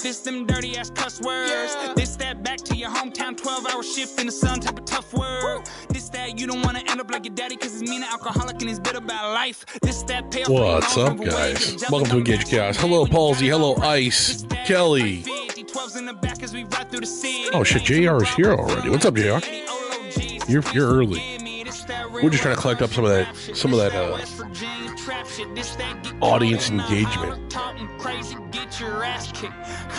This them dirty ass cuss words. Yeah. This that back to your hometown 12-hour shift in the sun type of tough word. This that you don't want to end up like your daddy because he's mean an alcoholic and he's bitter about life. This that pay. What's up, guys? Welcome to Engage Chaos. Hello, Palsy. Hello, Ice. Kelly. Oh shit, JR is here already. What's up, JR? You're early. We're just trying to collect up some of that audience engagement.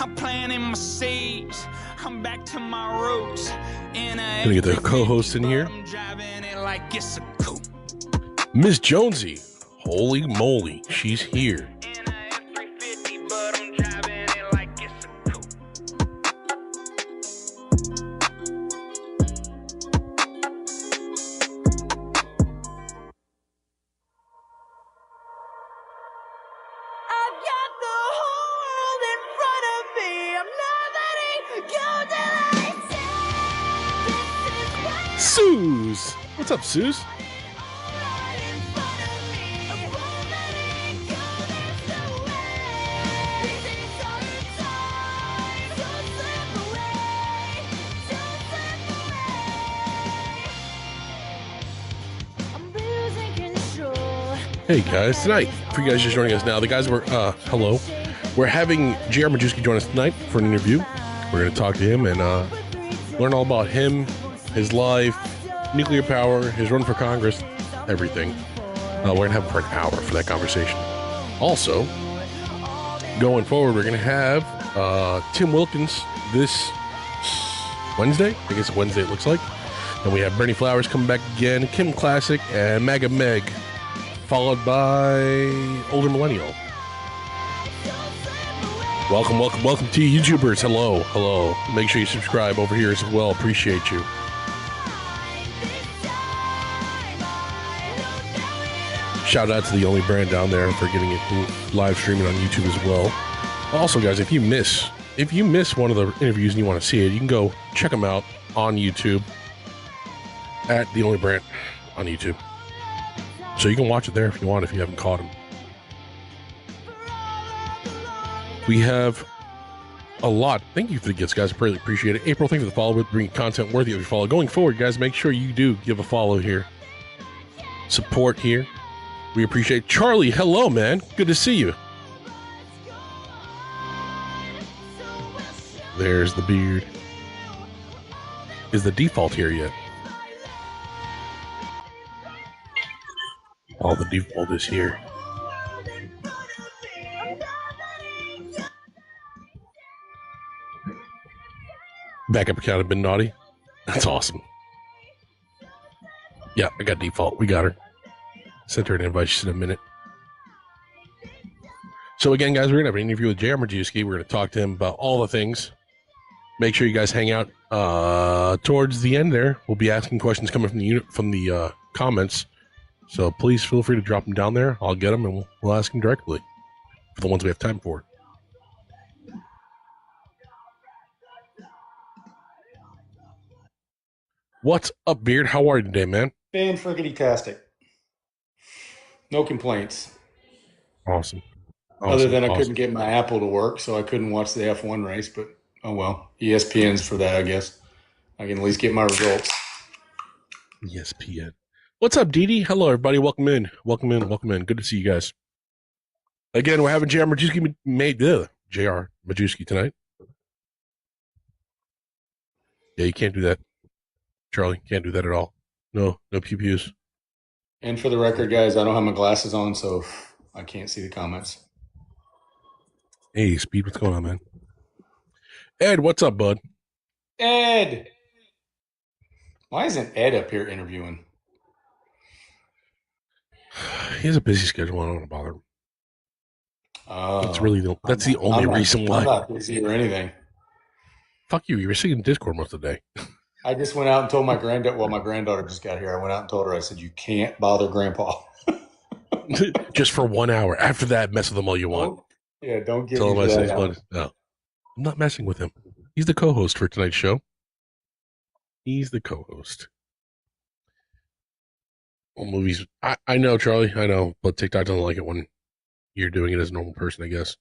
I'm playing in my seats. I'm back to my roots. Gonna get the co-host in here. Miss Jonesy. Holy moly, she's here. Suze! What's up, Suze? Hey guys, tonight, for you guys just joining us now, the guys were, hello. We're having JR Majewski join us tonight for an interview. We're going to talk to him and learn all about him, his life, nuclear power, his run for Congress, everything. We're going to have him for an hour for that conversation. Also, going forward, we're going to have Tim Wilkins this Wednesday. I guess Wednesday it looks like. And we have Bernie Flowers coming back again, Kim Classic, and MAGA Meg, followed by Older Millennial. Welcome to you YouTubers. Hello. Make sure you subscribe over here as well. Appreciate you. Shout out to the Only Brand down there for getting it live streaming on YouTube as well. Also, guys, if you miss one of the interviews and you want to see it, you can go check them out on YouTube at the Only Brand on YouTube. So you can watch it there if you want, if you haven't caught them. We have a lot. Thank you for the gifts, guys. I really appreciate it. April, thank you for the follow. With bringing content worthy of your follow. Going forward, guys, make sure you do give a follow here. Support here. We appreciate Charlie. Hello, man. Good to see you. There's the beard. Is the default here yet? Oh, the default is here. Backup account have been naughty. That's awesome. Yeah, I got default. We got her. Sent her an invite. She's in a minute. So again, guys, we're going to have an interview with JR Majewski. We're going to talk to him about all the things. Make sure you guys hang out towards the end there. We'll be asking questions coming from the comments. So please feel free to drop them down there. I'll get them and we'll ask them directly for the ones we have time for. What's up, Beard? How are you today, man? Fan-friggity-tastic. No complaints. Awesome. Other than I couldn't get my Apple to work, so I couldn't watch the F1 race, but oh well. ESPN's for that, I guess. I can at least get my results. ESPN. What's up, Dee Dee? Hello, everybody. Welcome in. Good to see you guys. Again, we're having JR Majewski JR Majewski tonight. Yeah, you can't do that. Charlie, can't do that at all. No pew-pews. And for the record, guys, I don't have my glasses on, so I can't see the comments. Hey, Speed, what's going on, man? Ed, what's up, bud? Ed! Why isn't Ed up here interviewing? He has a busy schedule. I don't want to bother him. That's the only reason why. I'm not busy or anything. Fuck you. You were sitting in Discord most of the day. I just went out and told my granddaughter. Well, my granddaughter just got here. I went out and told her. I said, "You can't bother Grandpa." Just for 1 hour. After that, mess with him all you want. Don't give him that. No, I'm not messing with him. He's the co-host for tonight's show. He's the co-host. Well, movies. I know, Charlie. I know, but TikTok doesn't like it when you're doing it as a normal person, I guess.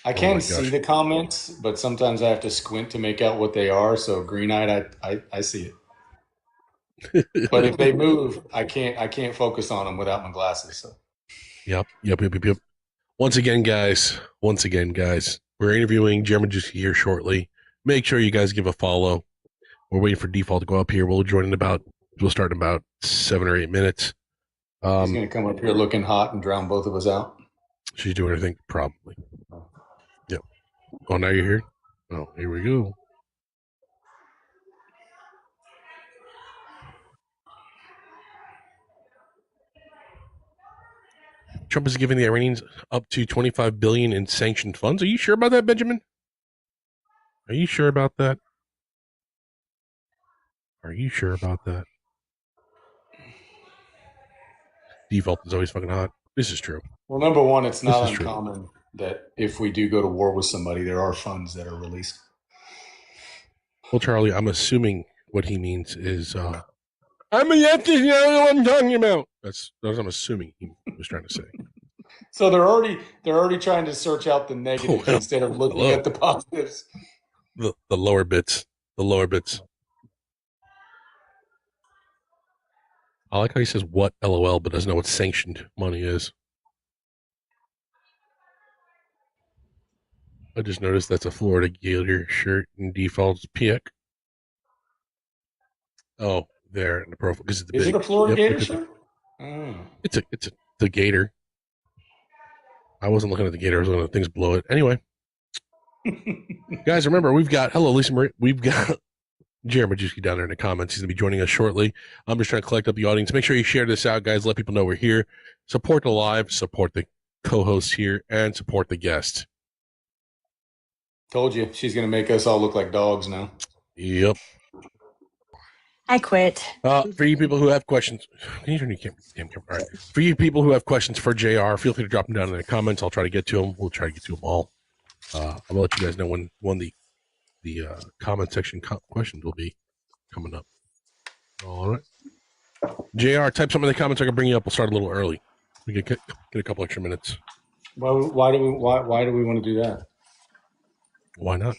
I can see the comments, but sometimes I have to squint to make out what they are. So green-eyed, I see it. But if they move, I can't focus on them without my glasses. So. Yep. Once again, guys, we're interviewing Jeremy Majewski here shortly. Make sure you guys give a follow. We're waiting for default to go up here. We'll start in about 7 or 8 minutes. She's going to come up here looking hot and drown both of us out. She's doing her thing, probably. Yep. Oh, now you're here? Oh, here we go. Trump is giving the Iranians up to $25 billion in sanctioned funds. Are you sure about that, Benjamin? Are you sure about that? Default is always fucking hot. This is true. Well, number one, it's not uncommon that if we do go to war with somebody, there are funds that are released. Well, Charlie, I'm assuming what he means is, I'm a leftist, you know what I'm talking about. That's what I'm assuming he was trying to say. So they're already trying to search out the negatives instead of looking at the positives. The lower bits. I like how he says what LOL, but doesn't know what sanctioned money is. I just noticed that's a Florida Gator shirt and default's Piek. Oh, there in the profile. Is it a Florida Gator shirt? It's the Gator. I wasn't looking at the Gator. I was looking at things below it. Anyway, guys, remember we've got Lisa Marie. We've got Jeremy Majewski down there in the comments. He's going to be joining us shortly. I'm just trying to collect up the audience. Make sure you share this out, guys. Let people know we're here. Support the live, support the co-hosts here, and support the guests. Told you. She's going to make us all look like dogs now. Yep. I quit. For you people who have questions, can you turn your camera? All right. For you people who have questions for JR, feel free to drop them down in the comments. I'll try to get to them. We'll try to get to them all. I'll let you guys know when the comment section questions will be coming up. All right. JR, type something in the comments. I can bring you up. We'll start a little early. We get a couple extra minutes. Why do we want to do that? Why not?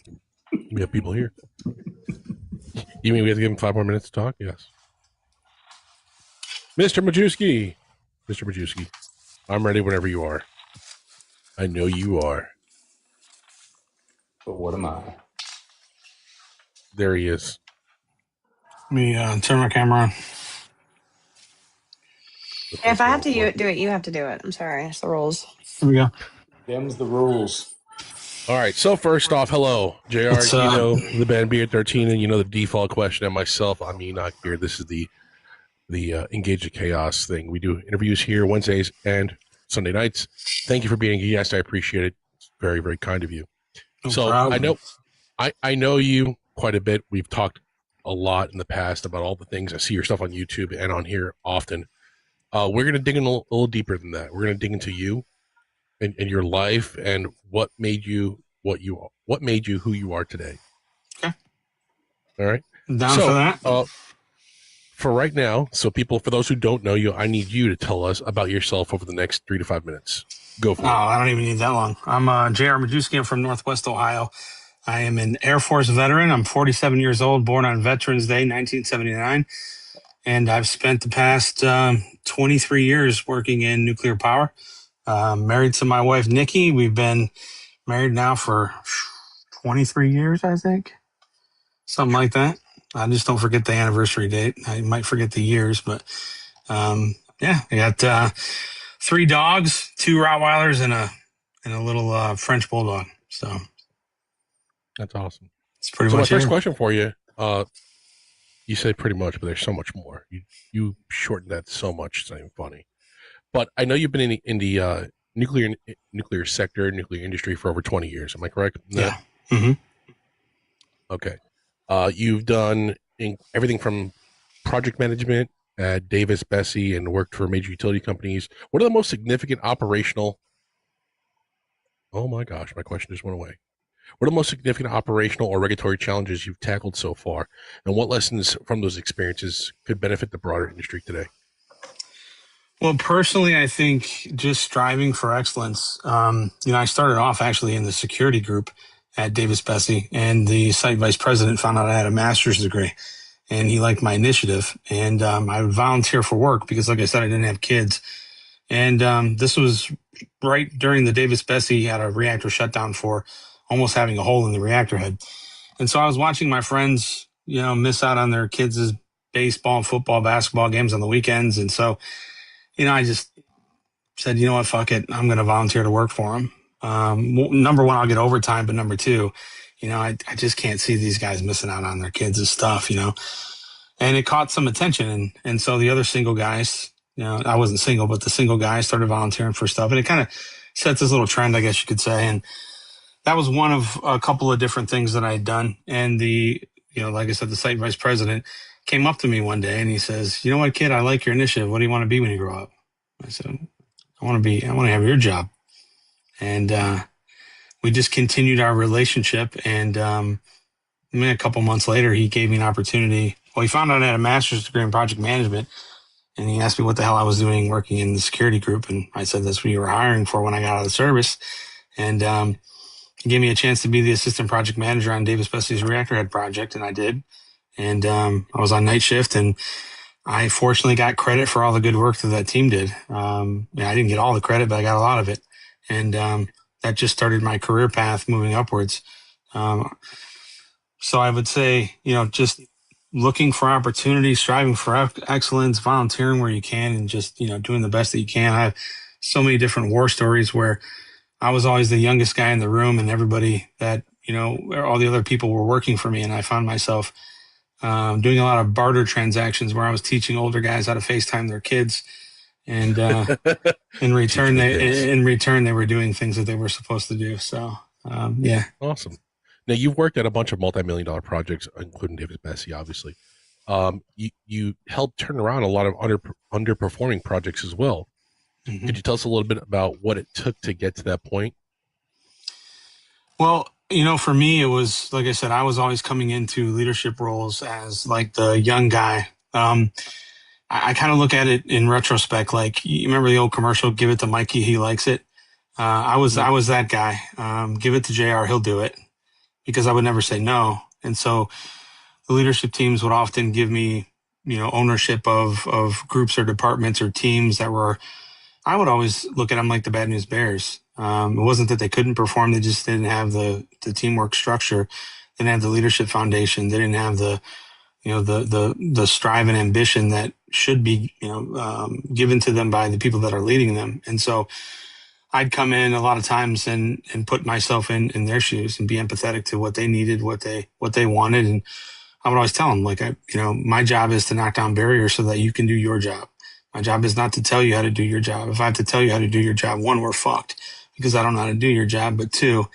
We have people here. You mean we have to give him 5 more minutes to talk? Yes. Mr. Majewski, I'm ready whenever you are. I know you are. But what am I? There he is. Let me turn my camera on. If I have to do it, you have to do it. I'm sorry. It's the rules. Here we go. Them's the rules. All right. So first off, hello, JR. You know the band Beard 13, and you know the default question. And myself, I'm Enoch here. This is the Engage the Chaos thing. We do interviews here Wednesdays and Sunday nights. Thank you for being a guest. I appreciate it. It's very, very kind of you. No so problem. I know you quite a bit. We've talked a lot in the past about all the things. I see your stuff on YouTube and on here often. We're going to dig in a little deeper than that. We're going to dig into you and your life and what made you who you are today. Okay. All right. Down for that. For right now, for those who don't know you, I need you to tell us about yourself over the next 3 to 5 minutes. Go for it. I don't even need that long. I'm J.R. Majewski. I'm from Northwest Ohio. I am an Air Force veteran. I'm 47 years old, born on Veterans Day, 1979. And I've spent the past 23 years working in nuclear power. Married to my wife, Nikki. We've been married now for 23 years, I think. Something like that. I just don't forget the anniversary date. I might forget the years, but I got 3 dogs, 2 Rottweilers, and a little French bulldog. So that's awesome. It's pretty much my first question for you. You said pretty much, but there's so much more. You shortened that so much. It's not even funny. But I know you've been in the nuclear sector, nuclear industry for over 20 years. Am I correct? Yeah. Mm-hmm. Okay. You've done everything from project management at Davis Besse and worked for major utility companies. What are the most significant operational? Oh my gosh, my question just went away. What are the most significant operational or regulatory challenges you've tackled so far, and what lessons from those experiences could benefit the broader industry today? Well, personally, I think just striving for excellence. I started off actually in the security group at Davis Bessie, and the site vice president found out I had a master's degree, and he liked my initiative. And I would volunteer for work because, like I said, I didn't have kids. And this was right during the Davis Bessie had a reactor shutdown for almost having a hole in the reactor head. And so I was watching my friends, miss out on their kids' baseball, football, basketball games on the weekends. And so, I just said, you know what, fuck it. I'm going to volunteer to work for them. Number one, I'll get overtime, but number two, I just can't see these guys missing out on their kids' stuff, and it caught some attention. And so the other single guys, I wasn't single, but the single guys started volunteering for stuff, and it kind of set this little trend, I guess you could say. And that was one of a couple of different things that I had done. And like I said, the site vice president came up to me one day and he says, you know what, kid, I like your initiative. What do you want to be when you grow up? I said, I want to have your job. And we just continued our relationship. And a couple months later, he gave me an opportunity. Well, he found out I had a master's degree in project management. And he asked me what the hell I was doing working in the security group. And I said, that's what you were hiring for when I got out of the service. And he gave me a chance to be the assistant project manager on Davis Bessie's reactor head project. And I did. And I was on night shift, and I fortunately got credit for all the good work that team did. I didn't get all the credit, but I got a lot of it. And that just started my career path moving upwards. So I would say, just looking for opportunities, striving for excellence, volunteering where you can, and just, doing the best that you can. I have so many different war stories where I was always the youngest guy in the room, and everybody that, all the other people were working for me. And I found myself doing a lot of barter transactions where I was teaching older guys how to FaceTime their kids, and in return they were doing things that they were supposed to do. So yeah, awesome. Now you've worked at a bunch of multi-million-dollar projects, including Davis Bessie, obviously. You helped turn around a lot of underperforming projects as well. Mm-hmm. Could you tell us a little bit about what it took to get to that point? Well, for me, it was, like I said, I was always coming into leadership roles as like the young guy. I kind of look at it in retrospect. Like, you remember the old commercial, give it to Mikey, he likes it. I was that guy. Give it to JR, he'll do it, because I would never say no. And so the leadership teams would often give me, ownership of groups or departments or teams that were, I would always look at them like the Bad News Bears. It wasn't that they couldn't perform. They just didn't have the teamwork structure. They didn't have the leadership foundation. They didn't have the strive and ambition that should be, given to them by the people that are leading them. And so I'd come in a lot of times and put myself in their shoes and be empathetic to what they needed, what they wanted. And I would always tell them, like, my job is to knock down barriers so that you can do your job. My job is not to tell you how to do your job. If I have to tell you how to do your job, one, we're fucked because I don't know how to do your job. But two,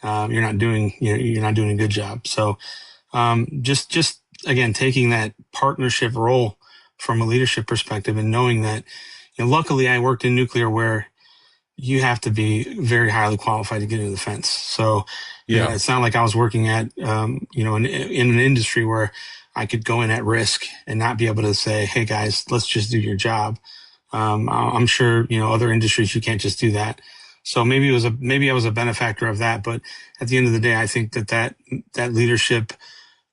you're not doing a good job. So, just again, taking that partnership role from a leadership perspective and knowing that, luckily I worked in nuclear where you have to be very highly qualified to get into the fence. So, yeah, it's not like I was working at, in an industry where I could go in at risk and not be able to say, hey guys, let's just do your job. I'm sure, other industries, you can't just do that. So maybe I was a benefactor of that. But at the end of the day, I think that leadership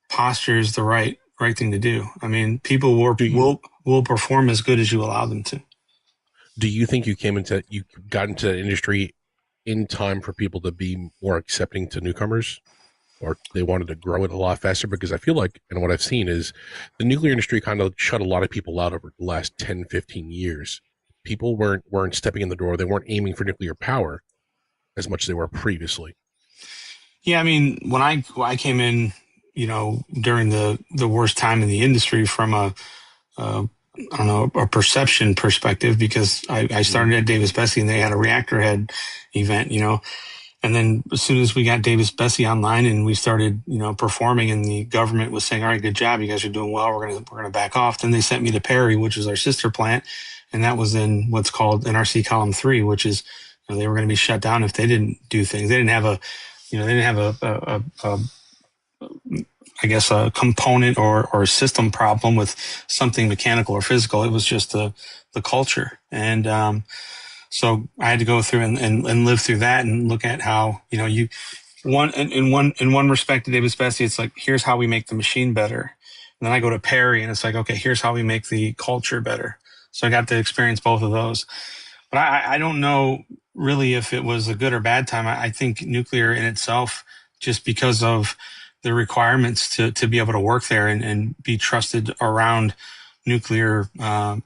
posture is the right thing to do. I mean, people will perform as good as you allow them to. Do you think you got into that industry in time for people to be more accepting to newcomers, or they wanted to grow it a lot faster? Because I feel like, and what I've seen is the nuclear industry kind of shut a lot of people out over the last 10, 15 years. People weren't stepping in the door. They weren't aiming for nuclear power as much as they were previously. Yeah. I mean, when I came in, during the worst time in the industry from a perception perspective, because I started at Davis Bessie and they had a reactor head event, and then as soon as we got Davis Bessie online and we started, performing, and the government was saying, all right, good job, you guys are doing well, we're going to back off. Then they sent me to Perry, which is our sister plant. And that was in what's called NRC column 3, which is, they were going to be shut down if they didn't do things. They didn't have I guess, a component or a system problem with something mechanical or physical. It was just the culture. And, so I had to go through and live through that and look at how, in one respect to David Spessy, it's like, here's how we make the machine better. And then I go to Perry and it's like, okay, here's how we make the culture better. So I got to experience both of those. But I don't know really if it was a good or bad time. I think nuclear in itself, just because of the requirements to be able to work there and be trusted around nuclear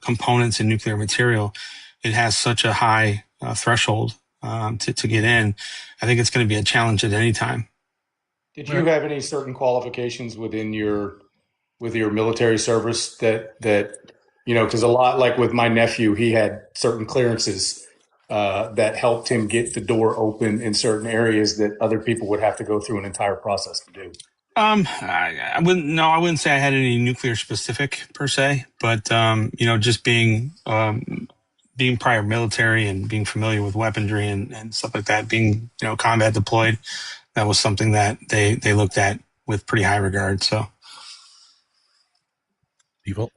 components and nuclear material, it has such a high threshold to get in. I think it's going to be a challenge at any time. Did you have any certain qualifications within your military service that because a lot, like with my nephew, he had certain clearances that helped him get the door open in certain areas that other people would have to go through an entire process to do? I wouldn't. No, I wouldn't say I had any nuclear specific per se, but just being prior military and being familiar with weaponry and stuff like that, being combat deployed, that was something that they looked at with pretty high regard. So, Default.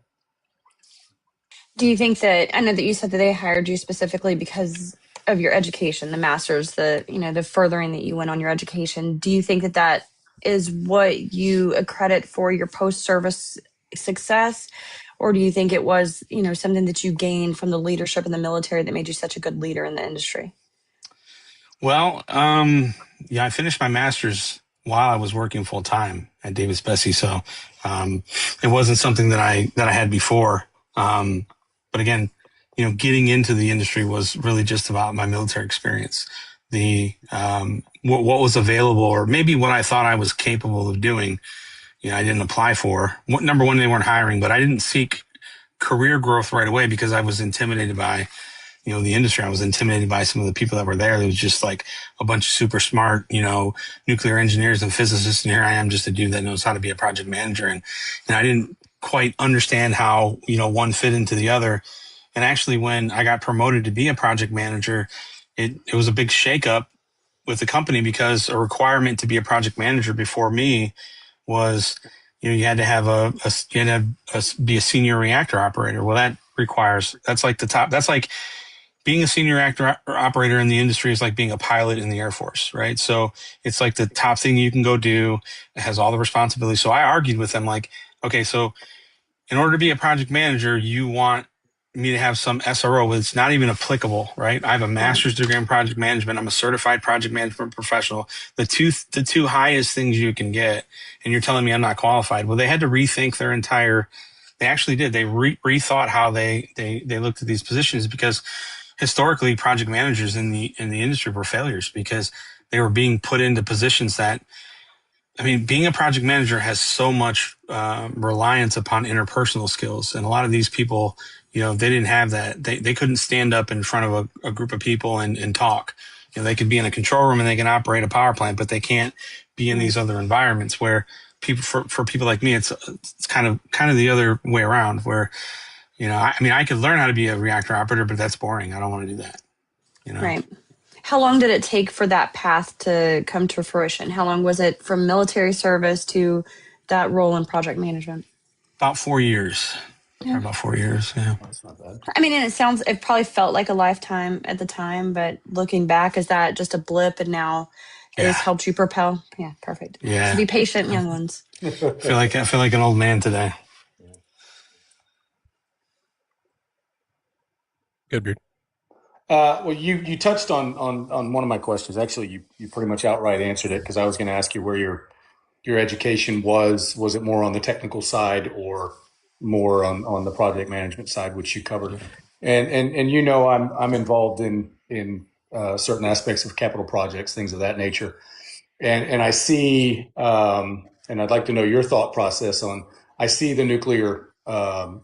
Do you think that, I know that you said that they hired you specifically because of your education, the master's, the furthering that you went on your education. Do you think that that is what you accredit for your post-service success? Or do you think it was, something that you gained from the leadership in the military that made you such a good leader in the industry? well, I finished my master's while I was working full time at David Spessy, so it wasn't something that I had before. But again, getting into the industry was really just about my military experience. The what was available, or maybe what I thought I was capable of doing, I didn't apply for. Number one, they weren't hiring, but I didn't seek career growth right away because I was intimidated by the industry. I was intimidated by some of the people that were there. It was just like a bunch of super smart, nuclear engineers and physicists. And here I am, just a dude that knows how to be a project manager. And I didn't quite understand how, one fit into the other. And actually, when I got promoted to be a project manager, it was a big shakeup with the company, because a requirement to be a project manager before me was, you had to have be a senior reactor operator. Well, that's like the top. That's like being a senior reactor operator in the industry is like being a pilot in the Air Force, right? So it's like the top thing you can go do. It has all the responsibility. So I argued with them like, okay, so in order to be a project manager, you want me to have some SRO. It's not even applicable, right? I have a master's degree in project management. I'm a certified project management professional. The two highest things you can get, and you're telling me I'm not qualified. Well, they had to rethink their entire. They actually did. They rethought how they looked at these positions, because historically project managers in the industry were failures because they were being put into positions that. I mean, being a project manager has so much reliance upon interpersonal skills. And a lot of these people, they didn't have that. They couldn't stand up in front of a group of people and talk. They could be in a control room and they can operate a power plant, but they can't be in these other environments where for people like me, it's kind of the other way around where, I could learn how to be a reactor operator, but that's boring. I don't want to do that. Right. How long did it take for that path to come to fruition? How long was it from military service to that role in project management? About 4 years. Yeah. About 4 years. Yeah. That's not bad. I mean, and it probably felt like a lifetime at the time, but looking back, is that just a blip and now it has helped you propel? Yeah, perfect. Yeah. So be patient, young ones. I feel like an old man today. Good, Beard. Well, you touched on one of my questions. Actually, you pretty much outright answered it, because I was going to ask you where your education was. Was it more on the technical side or more on the project management side, which you covered? And I'm involved in certain aspects of capital projects, things of that nature. And I see, and I'd like to know your thought process on. I see the nuclear power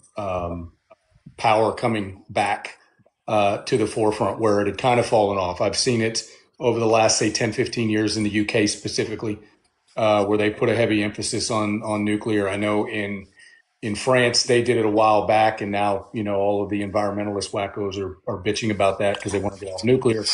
coming back to the forefront where it had kind of fallen off. I've seen it over the last, say, 10, 15 years in the UK specifically, where they put a heavy emphasis on nuclear. I know in France, they did it a while back, and now, all of the environmentalist wackos are bitching about that because they want to get off nuclear.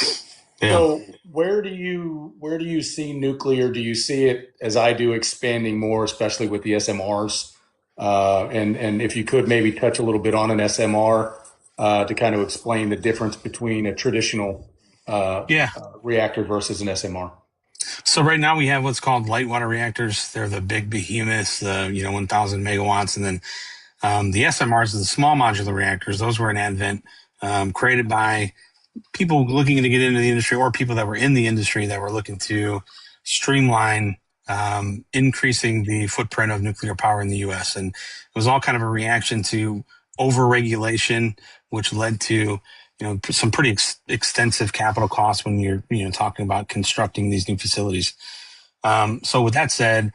Yeah. So where do you see nuclear? Do you see it as I do expanding more, especially with the SMRs? And if you could maybe touch a little bit on an SMR to kind of explain the difference between a traditional Yeah. reactor versus an SMR. So right now we have what's called light water reactors. They're the big behemoths, the 1,000 megawatts, and then the SMRs, the small modular reactors. Those were an advent created by people looking to get into the industry or people that were in the industry that were looking to streamline increasing the footprint of nuclear power in the U.S. And it was all kind of a reaction to overregulation, which led to some pretty extensive capital costs when you're talking about constructing these new facilities. So with that said,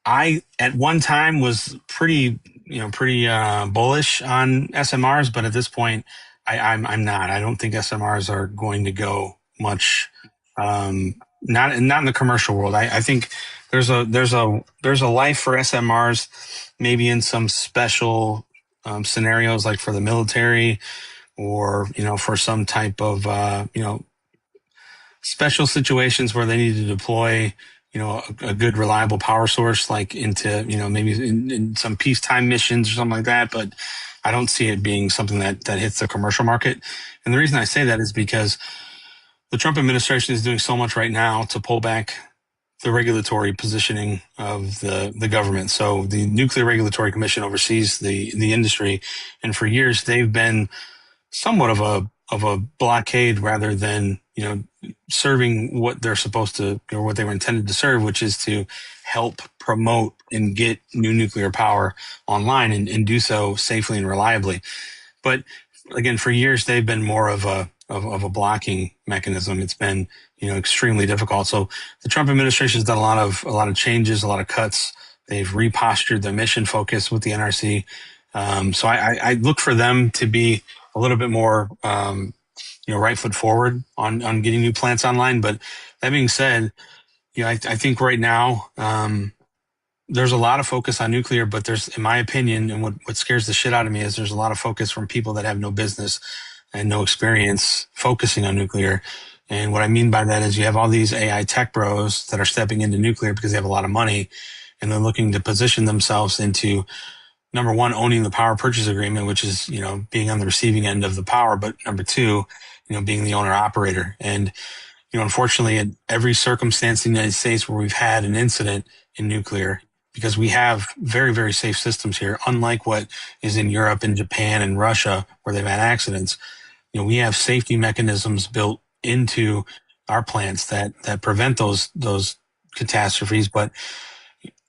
I at one time was pretty bullish on SMRs, but at this point, I'm not. I don't think SMRs are going to go much. Not in the commercial world. I think there's a life for SMRs, maybe in some special scenarios, like for the military, or for some type of special situations where they need to deploy, a good reliable power source, like into, maybe in some peacetime missions or something like that. But I don't see it being something that hits the commercial market. And the reason I say that is because the Trump administration is doing so much right now to pull back the regulatory positioning of the government. So the Nuclear Regulatory Commission oversees the industry. And for years, they've been somewhat of a blockade rather than serving what they're supposed to, or what they were intended to serve, which is to help promote and get new nuclear power online and do so safely and reliably. But again, for years they've been more of a blocking mechanism. It's been extremely difficult. So the Trump administration has done a lot of changes, a lot of cuts. They've repostured their mission focus with the NRC. So I look for them to be a little bit more, right foot forward on getting new plants online. But that being said, I think right now, there's a lot of focus on nuclear, but there's, in my opinion, and what scares the shit out of me is there's a lot of focus from people that have no business and no experience focusing on nuclear. And what I mean by that is you have all these AI tech bros that are stepping into nuclear because they have a lot of money and they're looking to position themselves into, number one, owning the power purchase agreement, which is, being on the receiving end of the power. But number two, being the owner operator. And, unfortunately, in every circumstance in the United States where we've had an incident in nuclear, because we have very, very safe systems here, unlike what is in Europe and Japan and Russia, where they've had accidents, we have safety mechanisms built into our plants that prevent those catastrophes. But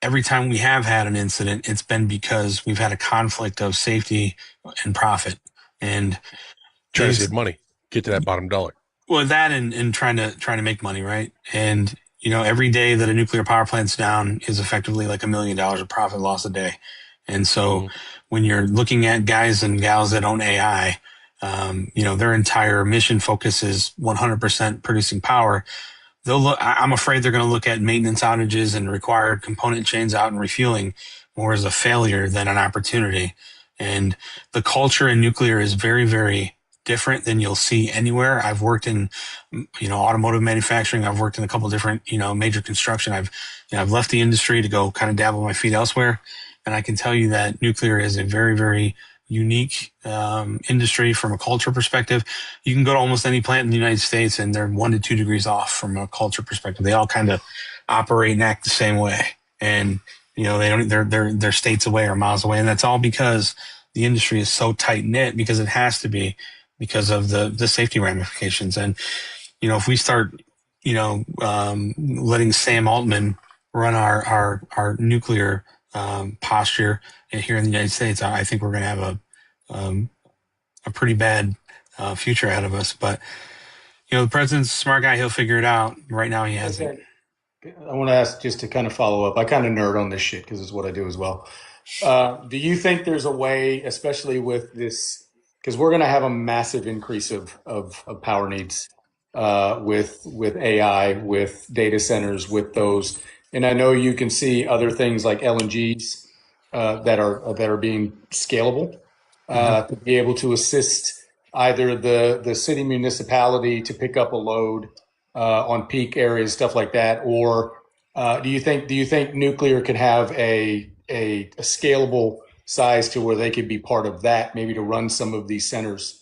every time we have had an incident, it's been because we've had a conflict of safety and profit. And Trying to save money, get to that bottom dollar. well, that and trying to make money, right? And every day that a nuclear power plant's down is effectively like $1 million of profit loss a day. And so when you're looking at guys and gals that own AI, their entire mission focus is 100% producing power. I'm afraid they're going to look at maintenance outages and required component chains out and refueling more as a failure than an opportunity. And the culture in nuclear is very, very different than you'll see anywhere. I've worked in, automotive manufacturing. I've worked in a couple of different, major construction. I've left the industry to go kind of dabble my feet elsewhere. And I can tell you that nuclear is a very, very unique industry from a culture perspective. You can go to almost any plant in the United States and they're 1 to 2 degrees off from a culture perspective. They all kind of operate and act the same way. And, they don't, they're states away or miles away. And that's all because the industry is so tight knit, because it has to be, because of the safety ramifications. And, if we start, letting Sam Altman run our nuclear posture here in the United States, I think we're going to have a pretty bad future ahead of us. But the president's a smart guy; he'll figure it out. Right now, he hasn't. I want to ask, just to kind of follow up. I kind of nerd on this shit because it's what I do as well. Do you think there's a way, especially with this, because we're going to have a massive increase of power needs with AI, with data centers, with those, and I know you can see other things like LNGs that are being scalable to be able to assist either the city municipality to pick up a load on peak areas, stuff like that, or do you think nuclear could have a scalable size to where they could be part of that, maybe to run some of these centers,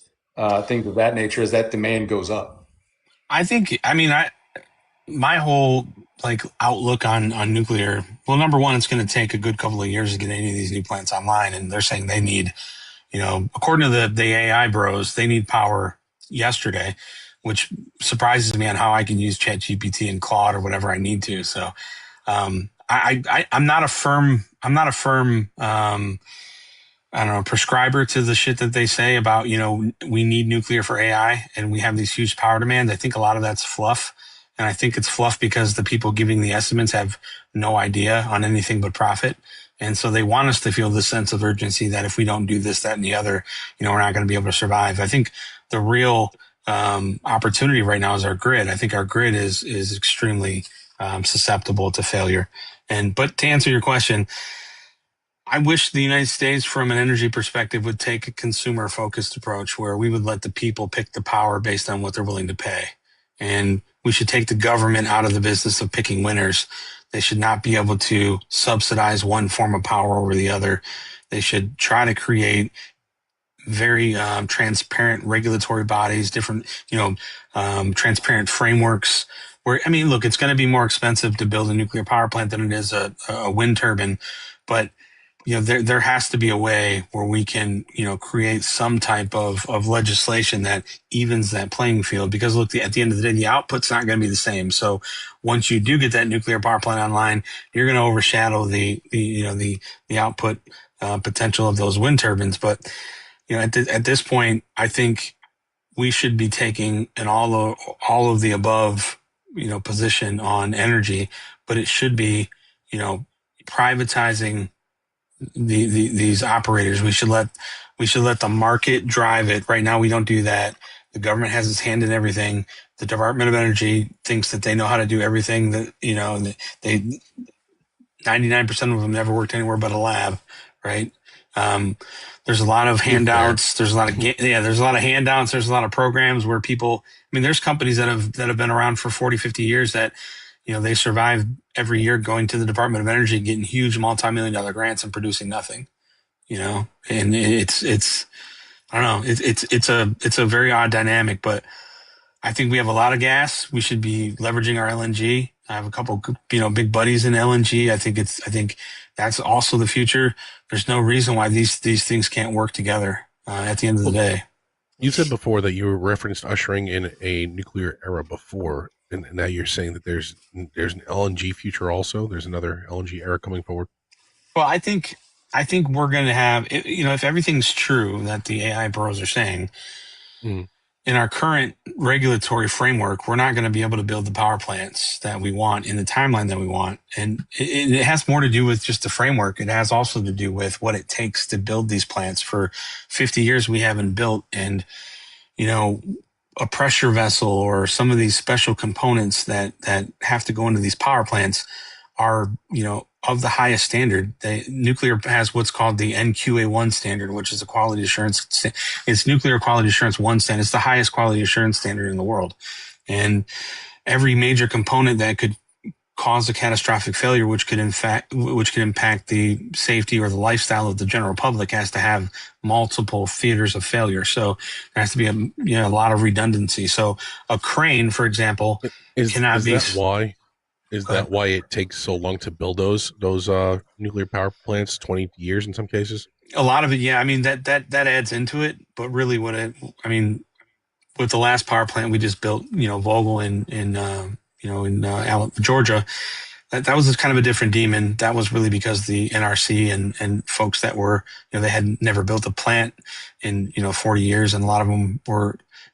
things of that nature, as that demand goes up? I think, my whole like outlook on nuclear, well, number one, it's going to take a good couple of years to get any of these new plants online. And they're saying they need, according to the AI bros, they need power yesterday, which surprises me on how I can use ChatGPT and Claude or whatever I need to. So, I'm not a firm, I don't know, prescriber to the shit that they say about, we need nuclear for AI and we have these huge power demands. I think a lot of that's fluff. And I think it's fluff because the people giving the estimates have no idea on anything but profit. And so they want us to feel this sense of urgency that if we don't do this, that, and the other, we're not going to be able to survive. I think the real opportunity right now is our grid. I think our grid is extremely susceptible to failure. But to answer your question, I wish the United States, from an energy perspective, would take a consumer-focused approach where we would let the people pick the power based on what they're willing to pay. And we should take the government out of the business of picking winners. They should not be able to subsidize one form of power over the other. They should try to create very transparent regulatory bodies, different, transparent frameworks where, look, it's going to be more expensive to build a nuclear power plant than it is a wind turbine. But there has to be a way where we can, create some type of legislation that evens that playing field. Because look, at the end of the day, the output's not going to be the same. So once you do get that nuclear power plant online, you're going to overshadow the output potential of those wind turbines. But at this point, I think we should be taking an all of the above, position on energy, but it should be, privatizing these operators. We should let the market drive it. Right now, we don't do that. The government has its hand in everything. The Department of Energy thinks that they know how to do everything. That they 99% of them never worked anywhere but a lab, right? There's a lot of handouts. There's a lot of there's a lot of handouts. There's a lot of programs where people. There's companies that have been around for 40, 50 years that. They survive every year going to the Department of Energy, getting huge multi-million-dollar grants and producing nothing, and it's I don't know. It's a very odd dynamic, but I think we have a lot of gas. We should be leveraging our LNG. I have a couple, big buddies in LNG. I think that's also the future. There's no reason why these things can't work together at the end of the day. You said before that you referenced ushering in a nuclear era before. And now you're saying that there's an LNG future also. There's another LNG era coming forward. Well, I think we're going to have, if everything's true that the AI bros are saying, in our current regulatory framework, we're not going to be able to build the power plants that we want in the timeline that we want. And it has more to do with just the framework. It has also to do with what it takes to build these plants. For 50 years, we haven't built, and, a pressure vessel or some of these special components that have to go into these power plants are, of the highest standard. Nuclear has what's called the NQA1 standard, which is a quality assurance. It's Nuclear Quality Assurance 1 standard. It's the highest quality assurance standard in the world. And every major component that could cause a catastrophic failure, which could impact the safety or the lifestyle of the general public, has to have multiple theaters of failure. So there has to be a lot of redundancy. So a crane, for example, cannot be. Is that why it takes so long to build those nuclear power plants? 20 years in some cases. A lot of it, yeah. That adds into it, but really, with the last power plant we just built, Vogel in Georgia, that was kind of a different demon. That was really because the NRC and folks that were, they had never built a plant in, 40 years. And a lot of them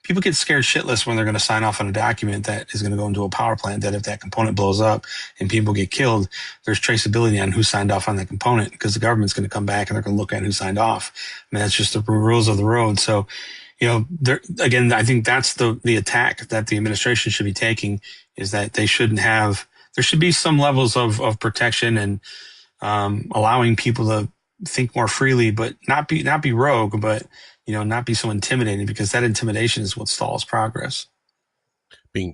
people get scared shitless when they're going to sign off on a document that is going to go into a power plant, that if that component blows up and people get killed, there's traceability on who signed off on that component, because the government's going to come back and they're going to look at who signed off. That's just the rules of the road. So, again, I think that's the attack that the administration should be taking, is that there should be some levels of protection and allowing people to think more freely, but not be rogue, but not be so intimidating, because that intimidation is what stalls progress.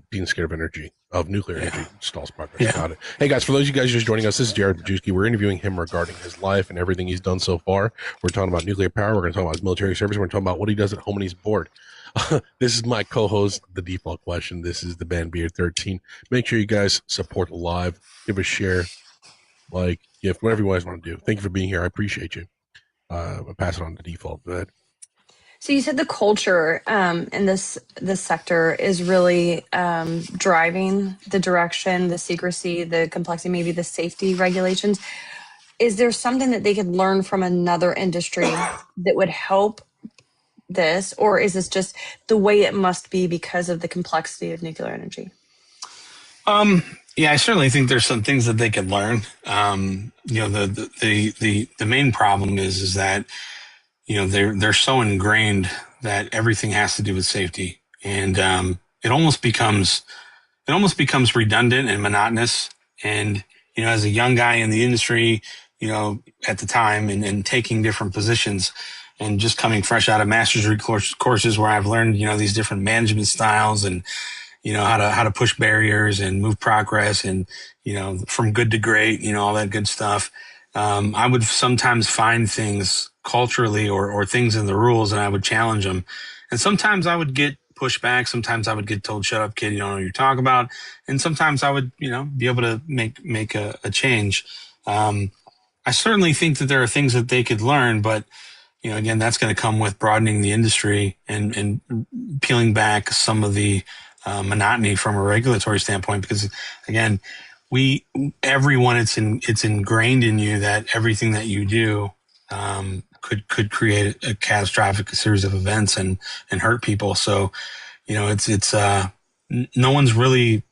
being scared of energy, of nuclear energy, stalls progress. Yeah. Got it. Hey guys, for those of you guys just joining us, this is Jared Majewski. We're interviewing him regarding his life and everything he's done so far. We're talking about nuclear power. We're going to talk about his military service. We're going to talk about what he does at home when he's bored. This is my co-host, The Default Question. This is the band Beard 13. Make sure you guys support the live. Give a share, like, gift, whatever you guys want to do. Thank you for being here. I appreciate you. I'll pass it on to Default. Go ahead. So you said the culture in this sector is really driving the direction, the secrecy, the complexity, maybe the safety regulations. Is there something that they could learn from another industry that would help this, or is this just the way it must be because of the complexity of nuclear energy? Yeah, I certainly think there's some things that they could learn. The main problem is that they're so ingrained that everything has to do with safety, and it almost becomes redundant and monotonous. And as a young guy in the industry, at the time, and taking different positions, and just coming fresh out of master's degree courses where I've learned these different management styles and how to push barriers and move progress and from good to great, all that good stuff. I would sometimes find things culturally or things in the rules, and I would challenge them. And sometimes I would get pushed back. Sometimes I would get told, "Shut up, kid, you don't know what you're talking about." And sometimes I would, be able to make a change. I certainly think that there are things that they could learn, but again, that's going to come with broadening the industry and peeling back some of the monotony from a regulatory standpoint. Because again, everyone, it's ingrained in you that everything that you do could create a catastrophic series of events and hurt people. So, it's no one's really.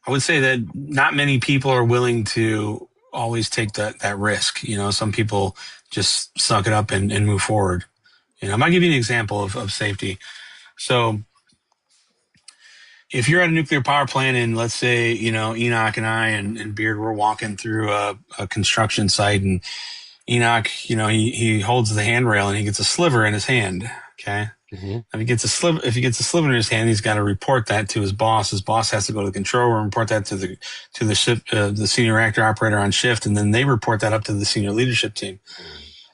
I would say that not many people are willing to always take that risk. Some people just suck it up and move forward. I might give you an example of safety. So if you're at a nuclear power plant and let's say, Enoch and I and Beard were walking through a construction site, and Enoch, he holds the handrail and he gets a sliver in his hand. Okay. Mm-hmm. If he gets a sliver in his hand, he's got to report that to his boss. His boss has to go to the control room, report that to the ship, the senior reactor operator on shift, and then they report that up to the senior leadership team.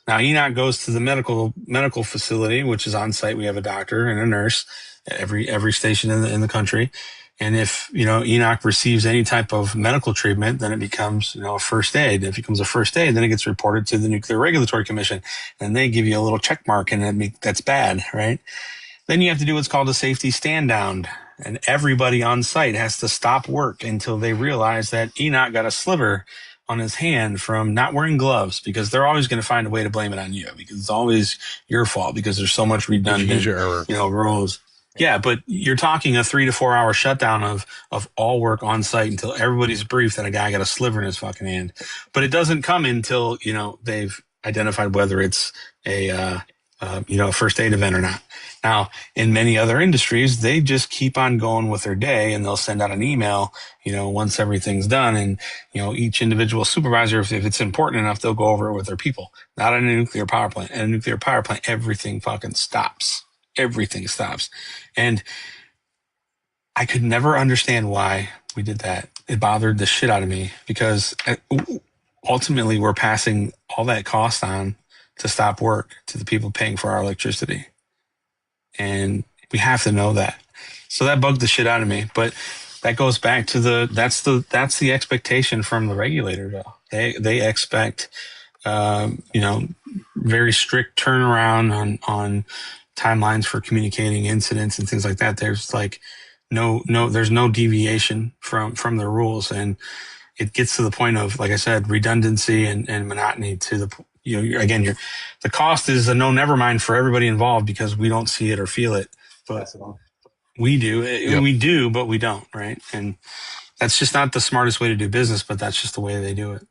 Now Enoch goes to the medical facility, which is on site. We have a doctor and a nurse at every station in the country. And if, Enoch receives any type of medical treatment, then it becomes, a first aid. If it becomes a first aid, then it gets reported to the Nuclear Regulatory Commission, and they give you a little check mark, and that's bad, right? Then you have to do what's called a safety stand down, and everybody on site has to stop work until they realize that Enoch got a sliver on his hand from not wearing gloves, because they're always going to find a way to blame it on you, because it's always your fault, because there's so much redundant, rules. Yeah, but you're talking a 3 to 4 hour shutdown of all work on site until everybody's briefed that a guy got a sliver in his fucking hand. But it doesn't come until, they've identified whether it's a first aid event or not. Now, in many other industries, they just keep on going with their day, and they'll send out an email, once everything's done. And, each individual supervisor, if it's important enough, they'll go over it with their people. Not in a nuclear power plant. In a nuclear power plant, everything fucking stops. Everything stops. And I could never understand why we did that. It bothered the shit out of me, because ultimately we're passing all that cost on to stop work to the people paying for our electricity. And we have to know that. So that bugged the shit out of me. But that goes back to that's the expectation from the regulator, though. They expect, very strict turnaround on timelines for communicating incidents and things like that. There's like there's no deviation from the rules, and it gets to the point of, like I said, redundancy and monotony to the the cost is a no never mind for everybody involved, because we don't see it or feel it, but we do. Yep. We do, but we don't, right? And that's just not the smartest way to do business, but that's just the way they do it.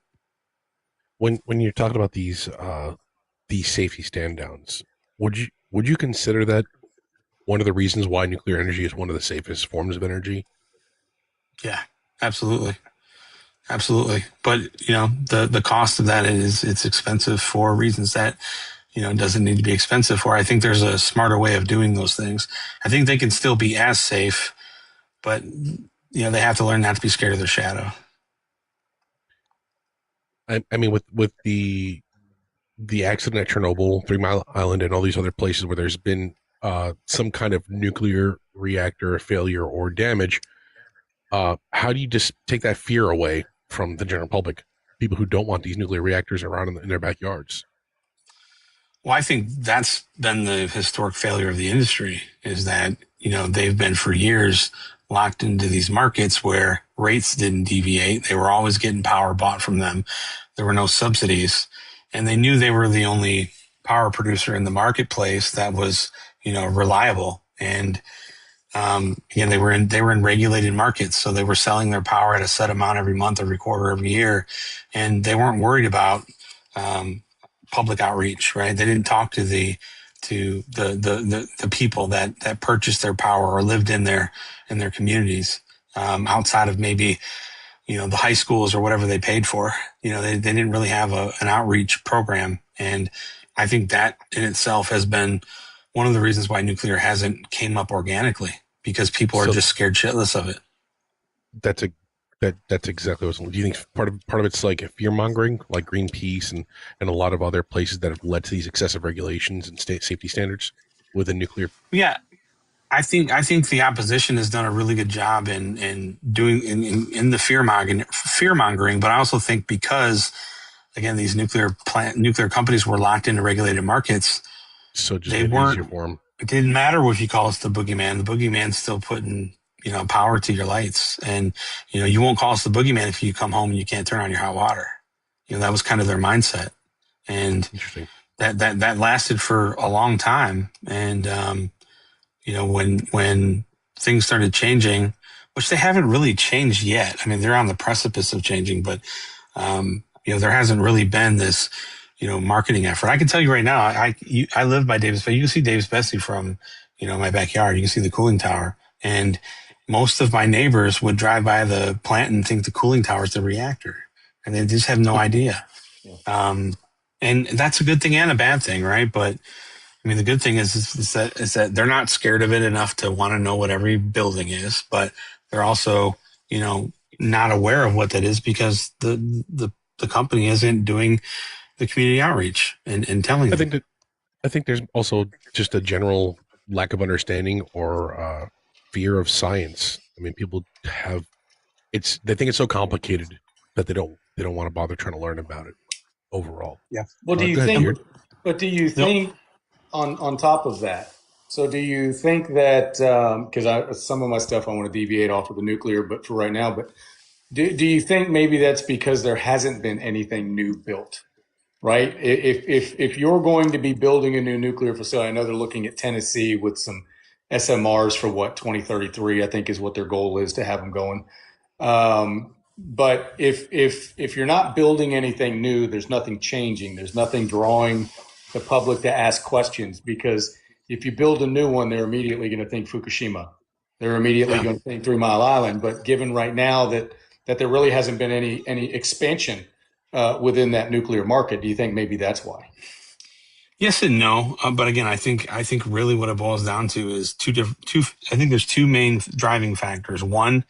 When you're talking about these safety stand downs, would you consider that one of the reasons why nuclear energy is one of the safest forms of energy? Yeah, absolutely. Absolutely. But, the cost of that it's expensive for reasons that, it doesn't need to be expensive for. I think there's a smarter way of doing those things. I think they can still be as safe, but they have to learn not to be scared of their shadow. I mean, with the accident at Chernobyl, 3 Mile Island, and all these other places where there's been some kind of nuclear reactor failure or damage, how do you just take that fear away from the general public, people who don't want these nuclear reactors around in their backyards? Well, I think that's been the historic failure of the industry, is that, they've been for years locked into these markets where rates didn't deviate. They were always getting power bought from them. There were no subsidies, and they knew they were the only power producer in the marketplace that was, reliable. And again, they were in regulated markets, so they were selling their power at a set amount every month, every quarter, every year, and they weren't worried about public outreach. Right? They didn't talk to the people that purchased their power or lived in their communities, outside of maybe the high schools or whatever they paid for. They didn't really have an outreach program, and I think that in itself has been one of the reasons why nuclear hasn't came up organically, because people are just scared shitless of it. That's exactly what. Do you think part of it's like fear mongering, like Greenpeace and a lot of other places that have led to these excessive regulations and safety standards within nuclear? Yeah, I think the opposition has done a really good job in doing in the fear mongering, but I also think because, again, these nuclear companies were locked into regulated markets, So just they made it weren't. easier for them. It didn't matter if you call us the boogeyman. The boogeyman's still putting power to your lights, and you won't call us the boogeyman if you come home and you can't turn on your hot water. That was kind of their mindset, and Interesting. that lasted for a long time. And when things started changing, which they haven't really changed yet. I mean, they're on the precipice of changing, but there hasn't really been this marketing effort. I can tell you right now, I live by Davis Besse. You can see Davis Besse from my backyard. You can see the cooling tower, and most of my neighbors would drive by the plant and think the cooling tower is the reactor, and they just have no idea. And that's a good thing and a bad thing, right? But I mean, the good thing is that they're not scared of it enough to want to know what every building is, but they're also, not aware of what that is because the company isn't doing the community outreach and telling I them. think I think there's also just a general lack of understanding or fear of science. I mean, people have they think it's so complicated that they don't want to bother trying to learn about it overall. Yeah. Well, do you Go ahead, think? Beard. But do you Nope. think on top of that? So do you think that because some of my stuff I want to deviate off of the nuclear, but for right now, but do you think maybe that's because there hasn't been anything new built? Right? If you're going to be building a new nuclear facility, I know they're looking at Tennessee with some SMRs for what 2033, I think is what their goal is to have them going. But if you're not building anything new, there's nothing changing. There's nothing drawing the public to ask questions because if you build a new one, they're immediately going to think Fukushima. They're immediately Yeah. going to think 3 Mile Island. But given right now that there really hasn't been any expansion within that nuclear market, do you think maybe that's why? Yes and no, but again, I think really what it boils down to is two different. I think there's two main driving factors. One,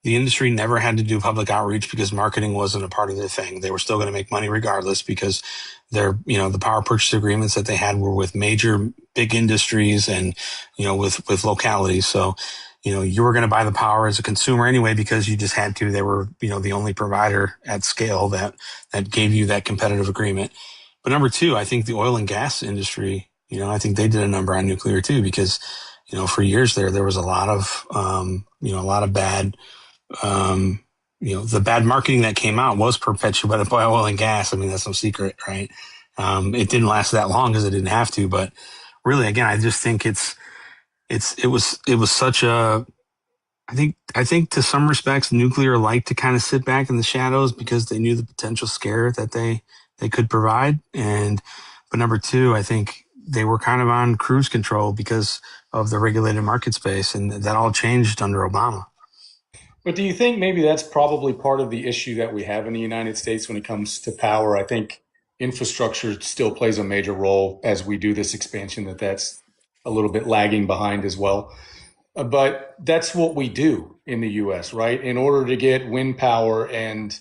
the industry never had to do public outreach because marketing wasn't a part of their thing. They were still going to make money regardless because the power purchase agreements that they had were with major big industries and, with localities. So, you were going to buy the power as a consumer anyway because you just had to. They were, the only provider at scale that gave you that competitive agreement. But number two, I think the oil and gas industry, I think they did a number on nuclear too because, for years there was a lot of, a lot of bad the bad marketing that came out was perpetuated by oil and gas. I mean, that's no secret, right? It didn't last that long because it didn't have to, but really, again, I just think it was such a, I think to some respects, nuclear liked to kind of sit back in the shadows because they knew the potential scare that they could provide. But number two, I think they were kind of on cruise control because of the regulated market space, and that all changed under Obama. But do you think maybe that's probably part of the issue that we have in the United States when it comes to power? I think infrastructure still plays a major role as we do this expansion, that's a little bit lagging behind as well. But that's what we do. in the U.S., right? In order to get wind power and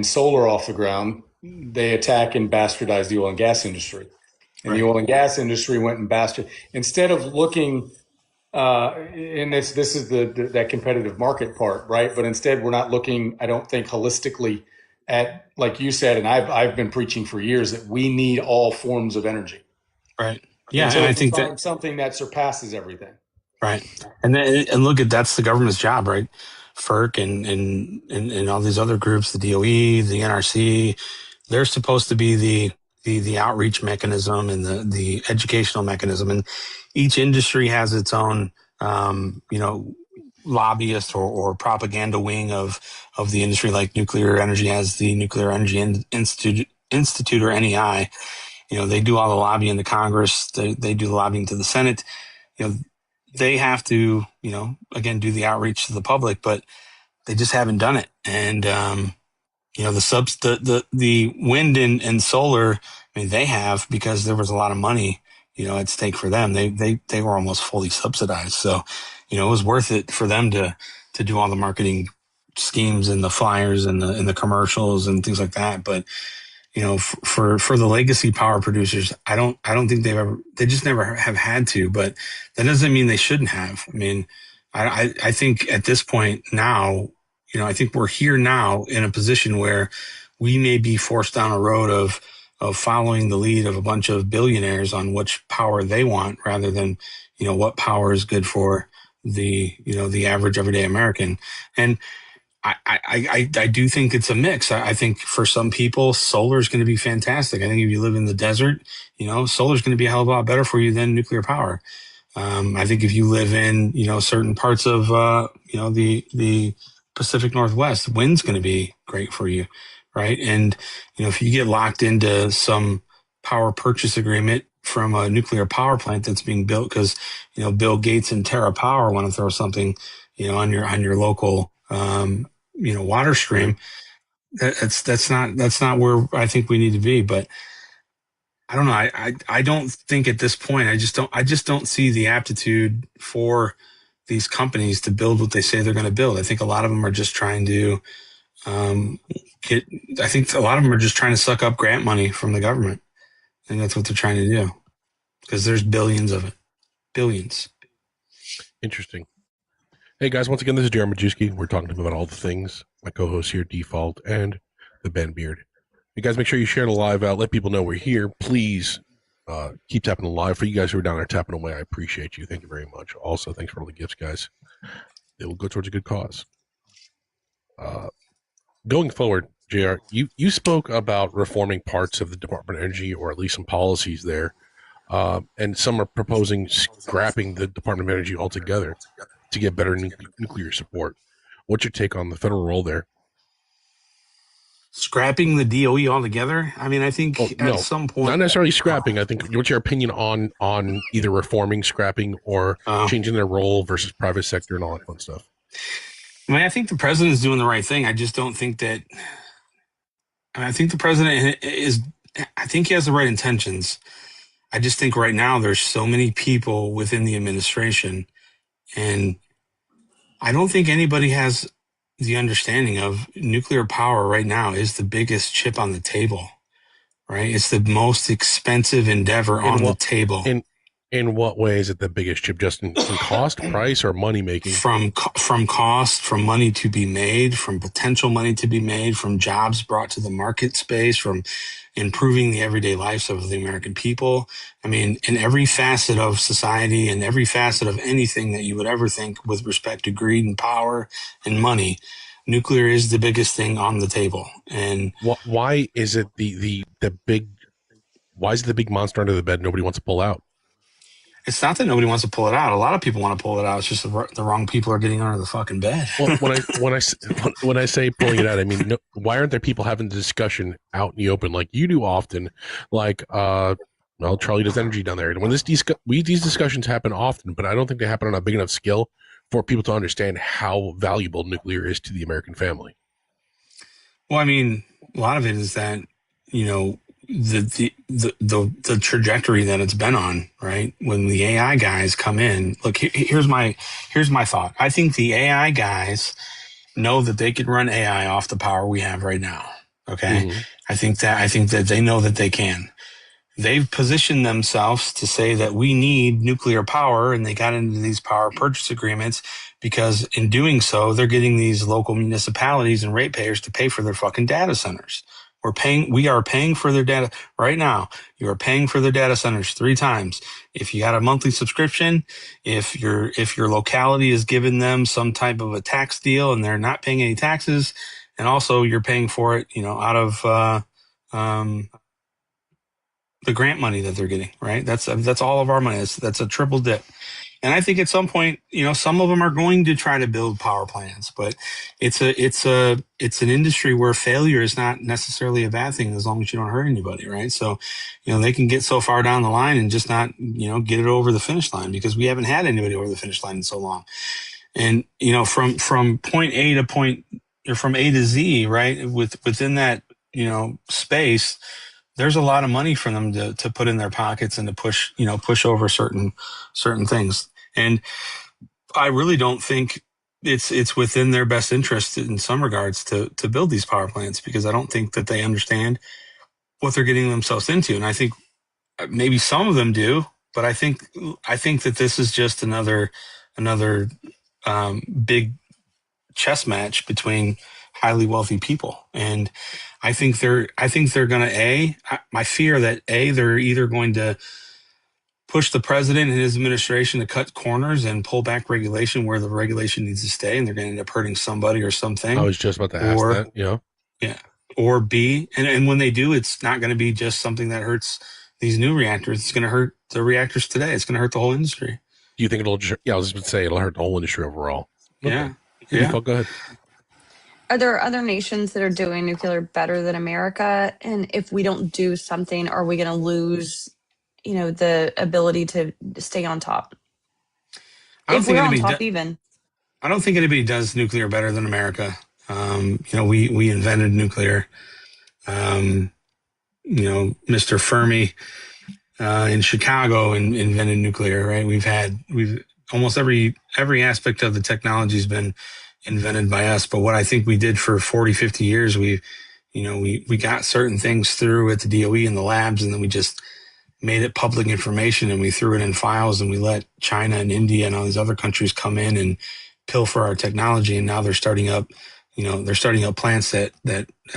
solar off the ground, they attack and bastardize the oil and gas industry. And the oil and gas industry went and bastard instead of looking. And this is that competitive market part, right? But instead, we're not looking, I don't think, holistically at, like you said, and I've been preaching for years, that we need all forms of energy. Right. Yeah, Until and I we think find that something that surpasses everything. right. And look at that's the government's job, right? FERC and all these other groups, the DOE, the NRC, they're supposed to be the outreach mechanism and the educational mechanism, and each industry has its own lobbyist or propaganda wing of the industry. Like nuclear energy has the Nuclear Energy Institute or NEI. They do all the lobbying to Congress. They do the lobbying to the Senate. They have to again do the outreach to the public, but they just haven't done it. And the wind and solar, I mean, they have, because there was a lot of money, at stake for them. They were almost fully subsidized. So, it was worth it for them to do all the marketing schemes and the flyers and the commercials and things like that. But, for the legacy power producers, I don't think they just never have had to, but that doesn't mean they shouldn't have. I mean, I think at this point now, I think we're here now in a position where we may be forced down a road of following the lead of a bunch of billionaires on which power they want, rather than, what power is good for the average everyday American. And I do think it's a mix. I think for some people, solar is going to be fantastic. I think if you live in the desert, solar is going to be a hell of a lot better for you than nuclear power. I think if you live in, certain parts of, the Pacific Northwest, wind's going to be great for you. Right. And, if you get locked into some power purchase agreement from a nuclear power plant that's being built because, Bill Gates and Terra Power want to throw something, on your local, water stream, that's not where I think we need to be. But I don't know. I don't think at this point, I just don't see the aptitude for these companies to build what they say they're going to build. I think a lot of them are just trying to I think a lot of them are just trying to suck up grant money from the government. I think that's what they're trying to do, because there's billions of it. Billions. Interesting. Hey guys, once again, this is Jared Majewski. We're talking to him about all the things. My co-host here, Default, and the Ben Beard. You guys make sure you share the live out. Let people know we're here. Please keep tapping the live. For you guys who are down there tapping away, I appreciate you. Thank you very much. Also, thanks for all the gifts, guys. It will go towards a good cause. Going forward, JR, you spoke about reforming parts of the Department of Energy, or at least some policies there. And some are proposing scrapping the Department of Energy altogether to get better nuclear support. What's your take on the federal role there? Scrapping the DOE altogether? I mean, I think at some point, not necessarily scrapping. I think, what's your opinion on either reforming, scrapping, or changing their role versus private sector and all that fun stuff? I mean, I think the president is doing the right thing. I just don't think that. I think the president I think he has the right intentions. I just think right now there's so many people within the administration, and I don't think anybody has the understanding of nuclear power right now is the biggest chip on the table, right? It's the most expensive endeavor on the table. In what way is it the biggest chip? Just in cost, price, or money making? From cost, from money to be made, from potential money to be made, from jobs brought to the market space, from improving the everyday lives of the American people. I mean, in every facet of society and every facet of anything that you would ever think with respect to greed and power and money, nuclear is the biggest thing on the table. And why is it why is it the big monster under the bed nobody wants to pull out? It's not that nobody wants to pull it out. A lot of people want to pull it out. It's just the wrong people are getting under the fucking bed. Well, when I say pulling it out, I mean, why aren't there people having the discussion out in the open like you do often? Like, Charlie does energy down there, and when these discussions happen often, but I don't think they happen on a big enough scale for people to understand how valuable nuclear is to the American family. Well, I mean, a lot of it is that the trajectory that it's been on, right? When the AI guys come in, look, here's my thought. I think the AI guys know that they can run AI off the power we have right now. Okay. Mm-hmm. I think that they know that they can. They've positioned themselves to say that we need nuclear power, and they got into these power purchase agreements because in doing so, they're getting these local municipalities and ratepayers to pay for their fucking data centers. We are paying for their data right now. You are paying for their data centers 3 times. If you got a monthly subscription, if your locality is giving them some type of a tax deal and they're not paying any taxes, and also you're paying for it, out of, the grant money that they're getting, right? That's all of our money. That's a triple dip. And I think at some point, some of them are going to try to build power plants, but it's an industry where failure is not necessarily a bad thing as long as you don't hurt anybody, right? So, they can get so far down the line and just not, get it over the finish line because we haven't had anybody over the finish line in so long. And, from point A to point, or from A to Z, right? Within that, space, there's a lot of money for them to put in their pockets and to push over certain things. And I really don't think it's within their best interest in some regards to build these power plants, because I don't think that they understand what they're getting themselves into. And I think maybe some of them do, but I think that this is just another big chess match between highly wealthy people. And I think they're going to, I fear that they're either going to push the president and his administration to cut corners and pull back regulation where the regulation needs to stay, and they're going to end up hurting somebody or something. I was just about to ask that. Yeah. Or B, and when they do, it's not going to be just something that hurts these new reactors. It's going to hurt the reactors today. It's going to hurt the whole industry. Do you think it'll? Yeah, I was just going to say it'll hurt the whole industry overall. Okay. Yeah. Go ahead. Are there other nations that are doing nuclear better than America? And if we don't do something, are we going to lose, the ability to stay on top? If we're on top, even. I don't think anybody does nuclear better than America. We invented nuclear. Mr. Fermi in Chicago invented nuclear, right? We've almost every aspect of the technology has been invented by us. But what I think we did for 40, 50 years, we got certain things through at the DOE and the labs, and then we just made it public information, and we threw it in files, and we let China and India and all these other countries come in and pilfer our technology. And now they're starting up plants that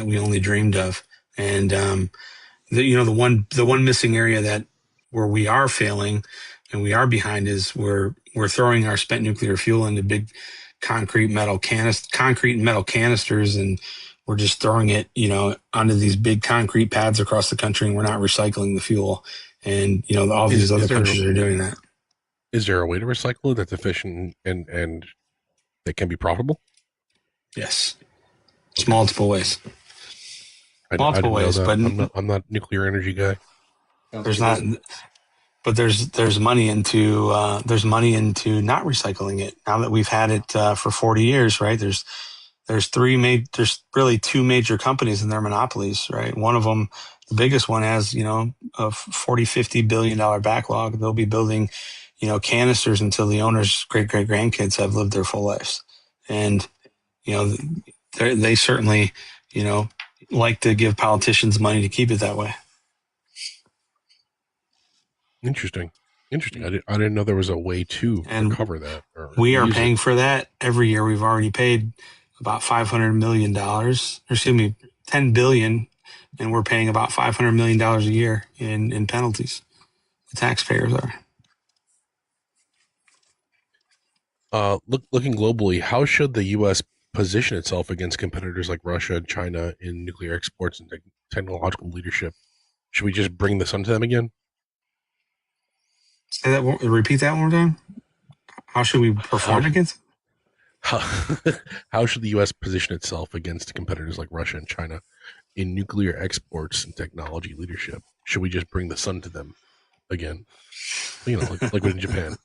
we only dreamed of. And, the one missing area where we are failing and we are behind is we're throwing our spent nuclear fuel into big concrete and metal canisters, and we're just throwing it, onto these big concrete pads across the country, and we're not recycling the fuel. And, all these other countries are doing that. Is there a way to recycle it that's efficient and that can be profitable? Yes. It's multiple ways. Multiple ways, but I'm not a nuclear energy guy. There's not, but there's money into not recycling it. Now that we've had it for 40 years, right? There's really 2 major companies and they're monopolies, right? One of them, the biggest one, has a $40-50 billion backlog. They'll be building canisters until the owner's great grandkids have lived their full lives, and they certainly like to give politicians money to keep it that way. Interesting. I didn't know there was a way to recover that. We are paying for that every year. We've already paid about $500 million, $10 billion, and we're paying about $500 million a year in penalties. The taxpayers are. Looking globally, how should the U.S. position itself against competitors like Russia and China in nuclear exports and technological leadership? Should we just bring the sun to them again? Repeat that one more time. How should we perform against? How should the U.S. position itself against competitors like Russia and China in nuclear exports and technology leadership? Should we just bring the sun to them again? Like in Japan.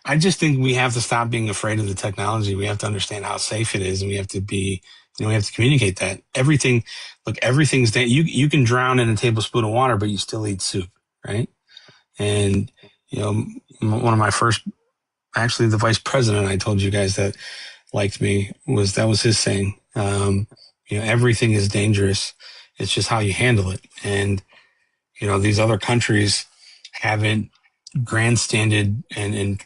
I just think we have to stop being afraid of the technology. We have to understand how safe it is, and we have to be We have to communicate that everything. Look, everything's that you can drown in a tablespoon of water, but you still eat soup, right? And one of my first, actually, the vice president I told you guys that liked me that was his saying. Everything is dangerous. It's just how you handle it. And these other countries haven't grandstanded and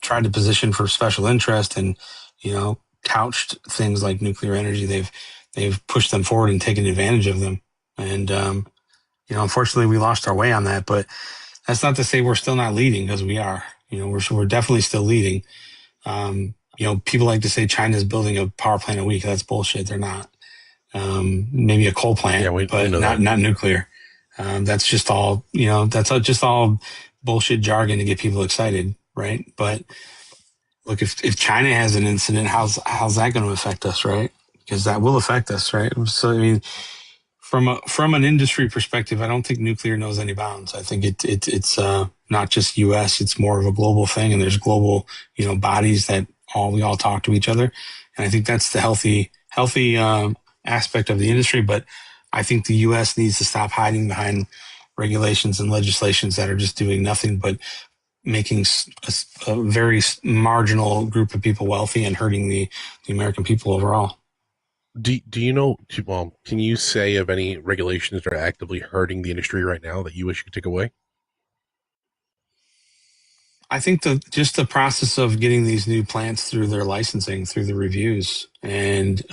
tried to position for special interest and couched things like nuclear energy. They've pushed them forward and taken advantage of them. And unfortunately, we lost our way on that. But that's not to say we're still not leading, because we are. We're definitely still leading. People like to say China's building a power plant a week. That's bullshit. They're not. Maybe a coal plant, but not nuclear. That's just all, just all bullshit jargon to get people excited, right? But look, if China has an incident, how's that going to affect us, right? Because that will affect us, right? So, I mean, from an industry perspective, I don't think nuclear knows any bounds. I think it's not just U.S. It's more of a global thing, and there's global, bodies that we all talk to each other, and I think that's the healthy aspect of the industry. But I think the U.S. needs to stop hiding behind regulations and legislations that are just doing nothing but making a very marginal group of people wealthy and hurting the American people overall. Do you know, well, can you say of any regulations that are actively hurting the industry right now that you wish you could take away? I think just the process of getting these new plants through their licensing, through the reviews, and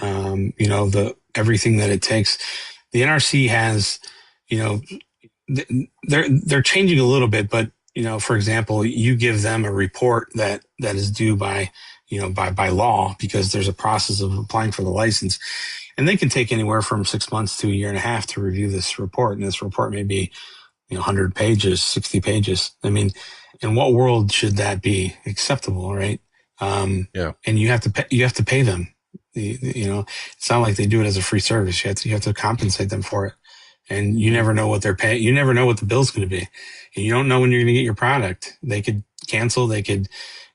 everything that it takes. The NRC has, they're changing a little bit, but for example, you give them a report that is due by law, because there's a process of applying for the license, and they can take anywhere from 6 months to a year and a half to review this report. And this report may be 100 pages, 60 pages. I mean, in what world should that be acceptable, right? Yeah. And you have to pay them. It's not like they do it as a free service. You have to compensate them for it. And you never know what they're paying. You never know what the bill's going to be. And you don't know when you're going to get your product. They could cancel. They could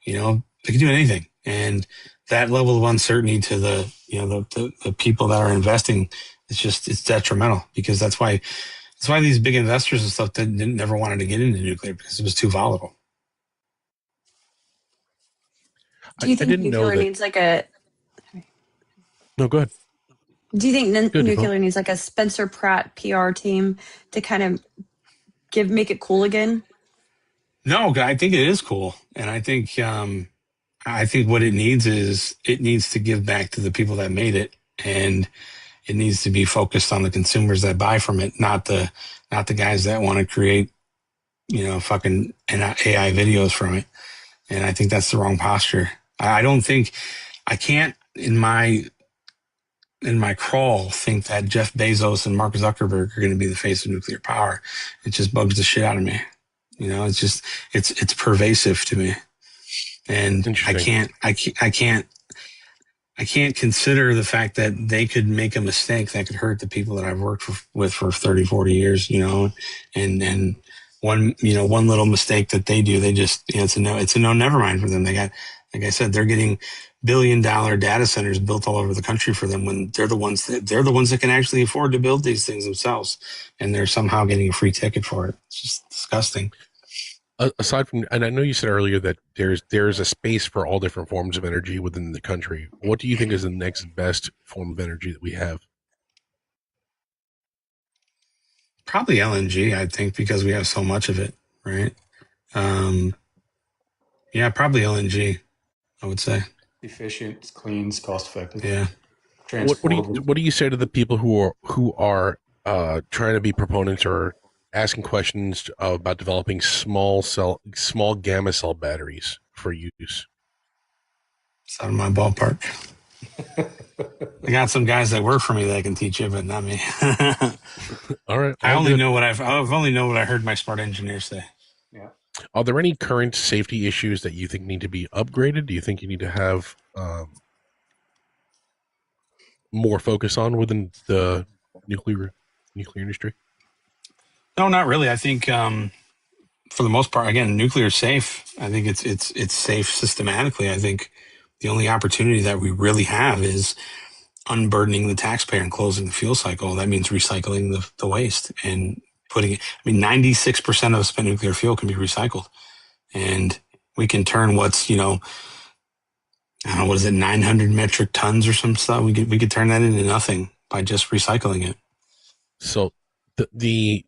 do anything. And that level of uncertainty to the people that are investing, it's detrimental, because that's why these big investors and stuff never wanted to get into nuclear, because it was too volatile. Do you think nuclear needs like a... No, go ahead. Do you think nuclear needs like a Spencer Pratt PR team to kind of make it cool again? No, I think it is cool. And I think what it needs is, it needs to give back to the people that made it. And it needs to be focused on the consumers that buy from it, not the guys that want to create, fucking AI videos from it. And I think that's the wrong posture. I can't in my crawl think that Jeff Bezos and Mark Zuckerberg are going to be the face of nuclear power. It just bugs the shit out of me. It's pervasive to me. And I can't consider the fact that they could make a mistake that could hurt the people that I've worked with for 30, 40 years, and one little mistake that they do, they just, it's a no, never mind for them. They got, like I said, they're getting billion-dollar data centers built all over the country for them, when they're the ones that can actually afford to build these things themselves. And they're somehow getting a free ticket for it. It's just disgusting. Aside from, and I know you said earlier that there's a space for all different forms of energy within the country. What do you think is the next best form of energy that we have? Probably LNG, I think, because we have so much of it, right? Yeah, probably LNG, I would say. Efficient, it's clean, it's cost effective. Yeah. What do you say to the people who are trying to be proponents or asking questions about developing small gamma cell batteries for use? It's out of my ballpark. I got some guys that work for me that can teach you, but not me. All right. I've only know what I heard my smart engineers say. Yeah. Are there any current safety issues that you think need to be upgraded? Do you think you need to have more focus on within the nuclear industry? No, not really. I think for the most part, again, nuclear is safe. I think it's safe systematically. I think the only opportunity that we really have is unburdening the taxpayer and closing the fuel cycle. That means recycling the waste and putting it. I mean, 96% of spent nuclear fuel can be recycled, and we can turn what's, I don't know, what is it, 900 metric tons or some stuff. We could turn that into nothing by just recycling it. So the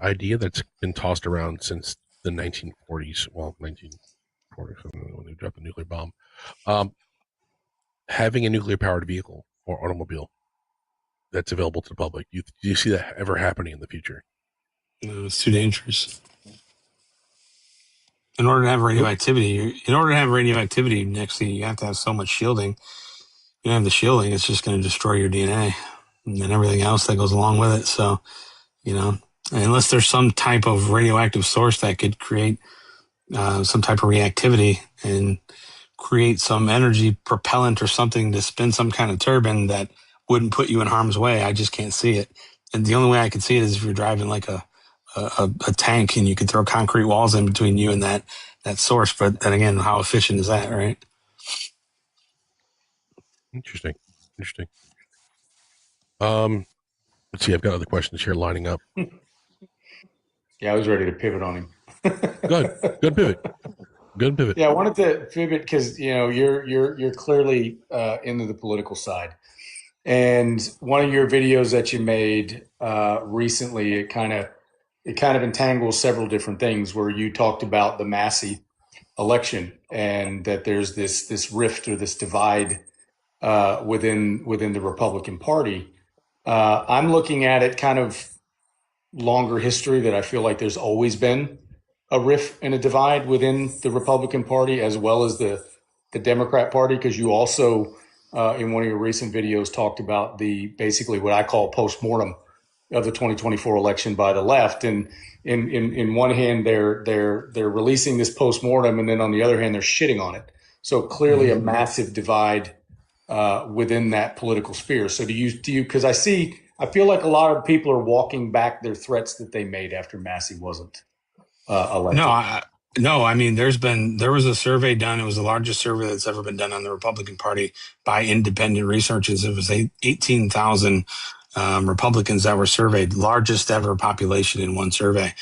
idea that's been tossed around since the 1940s, well, 1940s when they dropped the nuclear bomb, having a nuclear powered vehicle or automobile that's available to the public. Do you see that ever happening in the future? No, it's too dangerous. In order to have radioactivity, next thing you have to have so much shielding. You don't have the shielding, it's just going to destroy your DNA and everything else that goes along with it. So, unless there's some type of radioactive source that could create some type of reactivity and create some energy propellant or something to spin some kind of turbine that wouldn't put you in harm's way, I just can't see it. And the only way I can see it is if you're driving like a tank and you could throw concrete walls in between you and that source. But then again, how efficient is that, right? Interesting. Let's see. I've got other questions here lining up. Yeah, I was ready to pivot on him. Good pivot. Yeah, I wanted to pivot because you're clearly into the political side, and one of your videos that you made recently, it kind of entangles several different things where you talked about the Massey election and that there's this rift or this divide within the Republican Party. I'm looking at it kind of longer history that I feel like there's always been a rift and a divide within the Republican Party as well as the Democrat Party, because you also in one of your recent videos talked about the basically what I call postmortem of the 2024 election by the left. And in one hand they're releasing this postmortem, and then on the other hand they're shitting on it. So clearly a massive divide within that political sphere. So do you because I feel like a lot of people are walking back their threats that they made after Massey wasn't elected. No, I mean, there was a survey done. It was the largest survey that's ever been done on the Republican Party by independent researchers. It was 18,000 Republicans that were surveyed, largest ever population in one survey.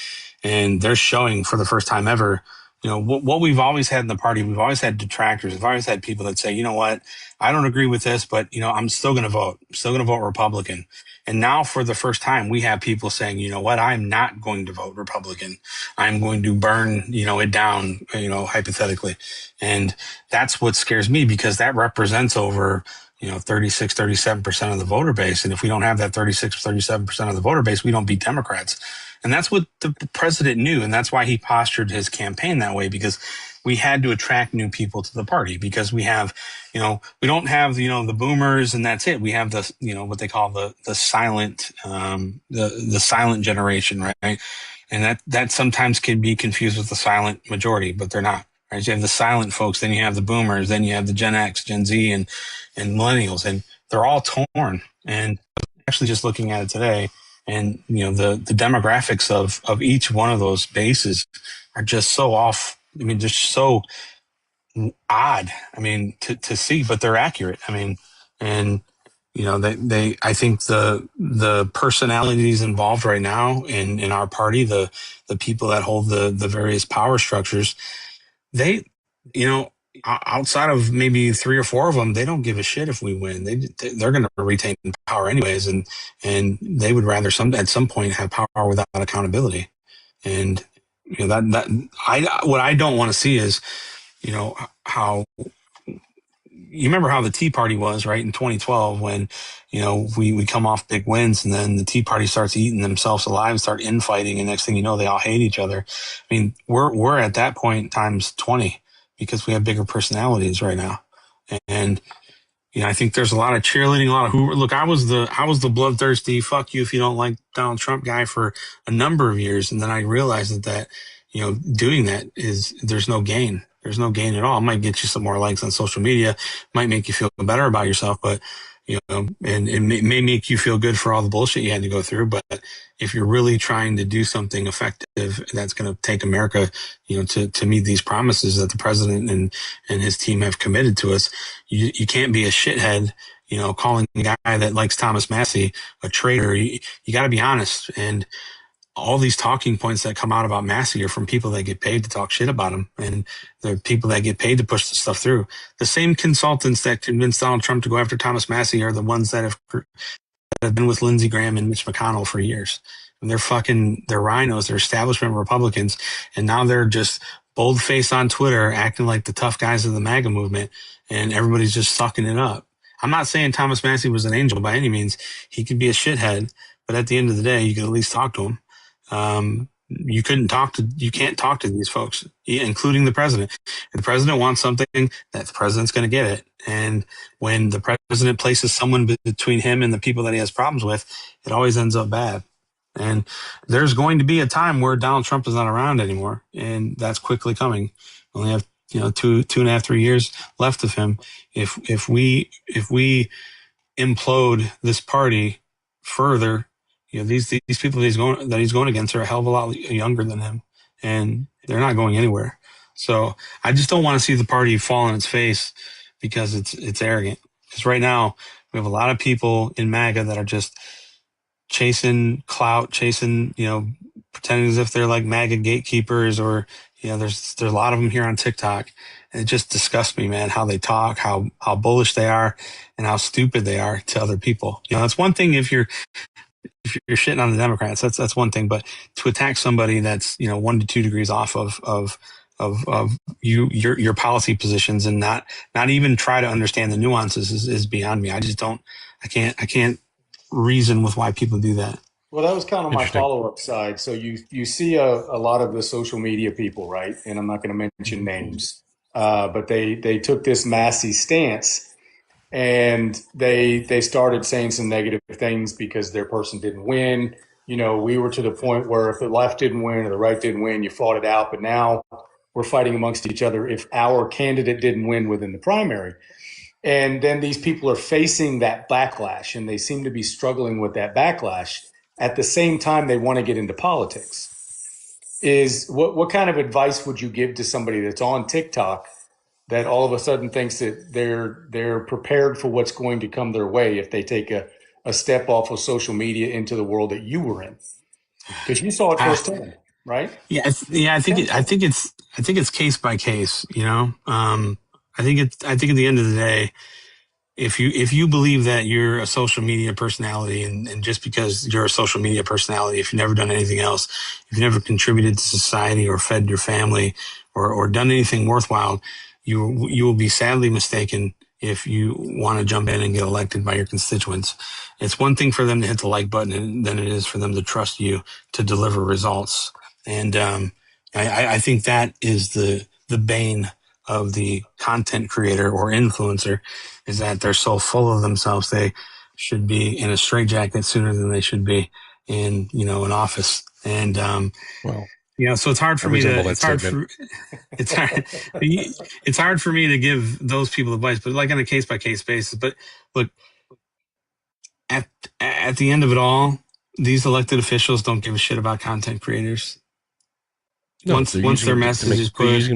And they're showing for the first time ever, what we've always had in the party. We've always had detractors. We've always had people that say, you know what, I don't agree with this, but, I'm still going to vote. I'm still going to vote Republican. And now for the first time, we have people saying, you know what, I'm not going to vote Republican. I'm going to burn, it down, hypothetically. And that's what scares me, because that represents over, 36, 37% of the voter base. And if we don't have that 36, 37% of the voter base, we don't beat Democrats. And that's what the president knew. And that's why he postured his campaign that way, because we had to attract new people to the party, because we have, we don't have, the boomers and that's it. We have the, what they call the silent, the silent generation, right? And that sometimes can be confused with the silent majority, but they're not, right? So you have the silent folks, then you have the boomers, then you have the Gen X, Gen Z, and millennials, and they're all torn. And actually just looking at it today, and, the demographics of each one of those bases are just so off. I mean, just so odd. I mean, to see, but they're accurate. I mean, and, I think the personalities involved right now in our party, the people that hold the various power structures, they, outside of maybe 3 or 4 of them, they don't give a shit if we win. They're going to retain power anyways, and they would rather at some point have power without accountability. And what I don't want to see is, how you remember how the Tea Party was, right, in 2012 when, we come off big wins, and then the Tea Party starts eating themselves alive and start infighting, and next thing you know, they all hate each other. I mean, we're at that point times 20 because we have bigger personalities right now. And, I think there's a lot of cheerleading, a lot of hoover. Look, I was the bloodthirsty, fuck you if you don't like Donald Trump guy for a number of years. And then I realized that, doing that there's no gain. There's no gain at all. It might get you some more likes on social media, might make you feel better about yourself, but, and it may make you feel good for all the bullshit you had to go through. But if you're really trying to do something effective that's going to take America, to meet these promises that the president and his team have committed to us, you can't be a shithead, calling a guy that likes Thomas Massey a traitor. You got to be honest. And all these talking points that come out about Massey are from people that get paid to talk shit about him. And they're people that get paid to push the stuff through. The same consultants that convinced Donald Trump to go after Thomas Massey are the ones that have been with Lindsey Graham and Mitch McConnell for years. And they're rhinos, they're establishment Republicans. And now they're just bold face on Twitter acting like the tough guys of the MAGA movement. And everybody's just sucking it up. I'm not saying Thomas Massey was an angel by any means. He could be a shithead, but at the end of the day, you can at least talk to him. You can't talk to these folks, including the president. If the president wants something, that the president's going to get it. And when the president places someone between him and the people that he has problems with, it always ends up bad. And there's going to be a time where Donald Trump is not around anymore. And that's quickly coming. We only have, 2.5, 3 years left of him. If we implode this party further, these people that he's going against are a hell of a lot younger than him, and they're not going anywhere. So I just don't want to see the party fall on its face because it's arrogant. Because right now we have a lot of people in MAGA that are just chasing clout, pretending as if they're like MAGA gatekeepers, or there's a lot of them here on TikTok. And it just disgusts me, man, how they talk, how bullish they are, and how stupid they are to other people. It's one thing if you're shitting on the Democrats, that's one thing, but to attack somebody that's 1 to 2 degrees off of your policy positions and not even try to understand the nuances is beyond me. I can't reason with why people do that. Well, that was kind of my follow-up side. So you see a lot of the social media people, right? And I'm not going to mention names, but they took this Massey stance. And they started saying some negative things because their person didn't win. We were to the point where if the left didn't win or the right didn't win, you fought it out. But now we're fighting amongst each other if our candidate didn't win within the primary. And then these people are facing that backlash, and they seem to be struggling with that backlash. At the same time, they want to get into politics. What kind of advice would you give to somebody that's on TikTok that all of a sudden thinks that they're prepared for what's going to come their way if they take a step off of social media into the world that you were in? Because you saw it firsthand, right? Yeah, I think it's case by case. I think at the end of the day, if you believe that you're a social media personality, and just because you're a social media personality, if you've never done anything else, if you've never contributed to society or fed your family or done anything worthwhile, you will be sadly mistaken if you want to jump in and get elected by your constituents. It's one thing for them to hit the like button, and then it is for them to trust you to deliver results. And I think that is the bane of the content creator or influencer, is that they're so full of themselves they should be in a straitjacket sooner than they should be in an office. And so it's hard for me to it's hard for me to give those people advice, but like on a case by case basis. But look, at the end of it all, these elected officials don't give a shit about content creators. No, once their message is pushed,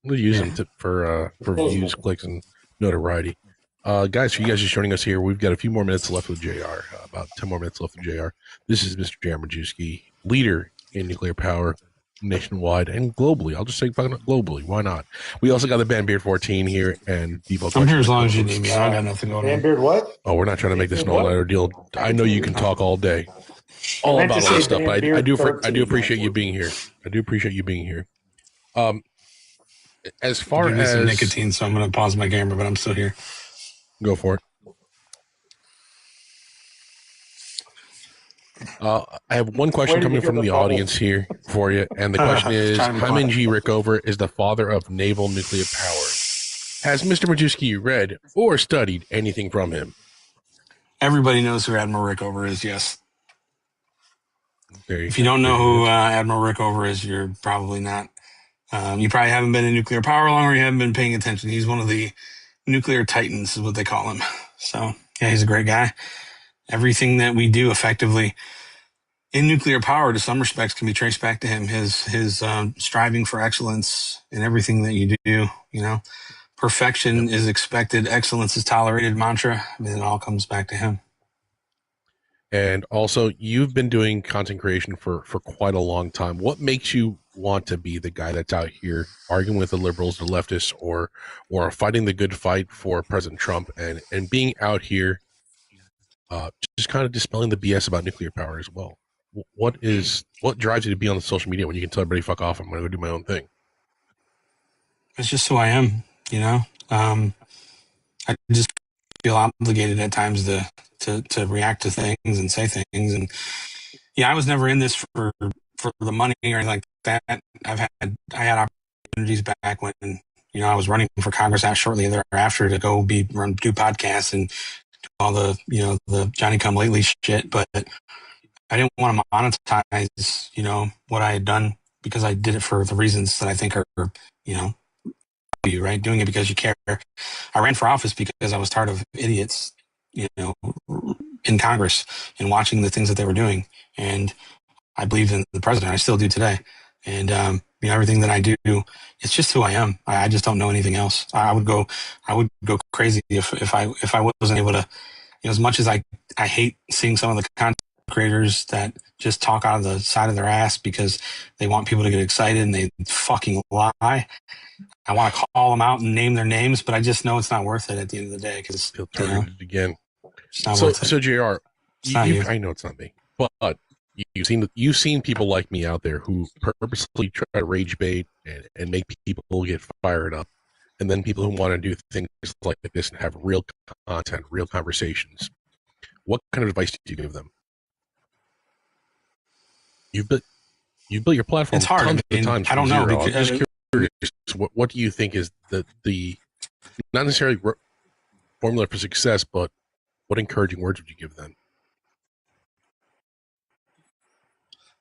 we'll use them for views, clicks, and notoriety. Guys, for you guys just joining us here, we've got a few more minutes left with JR, about 10 more minutes left with JR. This is Mr. JR Majewski, leader in nuclear power nationwide and globally. I'll just say globally. Why not? We also got the Band Beard 14 here and Debo. I'm here as long as you need me. I got nothing going on. Band Beard what? Oh, we're not trying to make this an all-nighter deal. I know you can talk all day. All about all this stuff, but I do appreciate you being here. I do appreciate you being here. As far as some nicotine, so I'm going to pause my camera, but I'm still here. Go for it. I have one question coming from the audience here for you, and the question is: Hyman G. Rickover is the father of naval nuclear power. Has Mr. Majewski read or studied anything from him? Everybody knows who Admiral Rickover is. Yes. If you don't know who Admiral Rickover is, you're probably not. You probably haven't been in nuclear power long, or you haven't been paying attention. He's one of the nuclear titans, is what they call him. So, yeah, he's a great guy. Everything that we do effectively in nuclear power, to some respects, can be traced back to him. His striving for excellence in everything that you do, perfection is expected, excellence is tolerated mantra. I mean, it all comes back to him. And also, you've been doing content creation for quite a long time. What makes you want to be the guy that's out here arguing with the liberals, the leftists, or fighting the good fight for President Trump, and being out here, just kind of dispelling the BS about nuclear power as well? What drives you to be on the social media when you can tell everybody fuck off? I'm going to go do my own thing. It's just who I am, you know. I just feel obligated at times to react to things and say things. And yeah, I was never in this for the money or anything like that. I had opportunities back when, you know, I was running for Congress shortly thereafter to go do podcasts and do all the, you know, the Johnny Come Lately shit. But I didn't want to monetize, you know, what I had done, because I did it for the reasons that I think are, you know, you, right? Doing it because you care. I ran for office because I was tired of idiots, you know, in Congress and watching the things that they were doing. And I believed in the president. I still do today. And, you know, everything that I do, it's just who I am. I just don't know anything else. I would go crazy if I wasn't able to, you know, as much as I hate seeing some of the content creators that just talk out of the side of their ass because they want people to get excited and they fucking lie. I want to call them out and name their names, but I just know it's not worth it at the end of the day, because Feel targeted again. It's not worth it. So JR, you. I know it's not me, but you've seen people like me out there who purposely try to rage bait and make people get fired up, and then people who want to do things like this and have real content, real conversations. What kind of advice do you give them? You've built your platform. It's hard. I don't know. I'm just curious. What do you think is the not necessarily formula for success, but what encouraging words would you give them?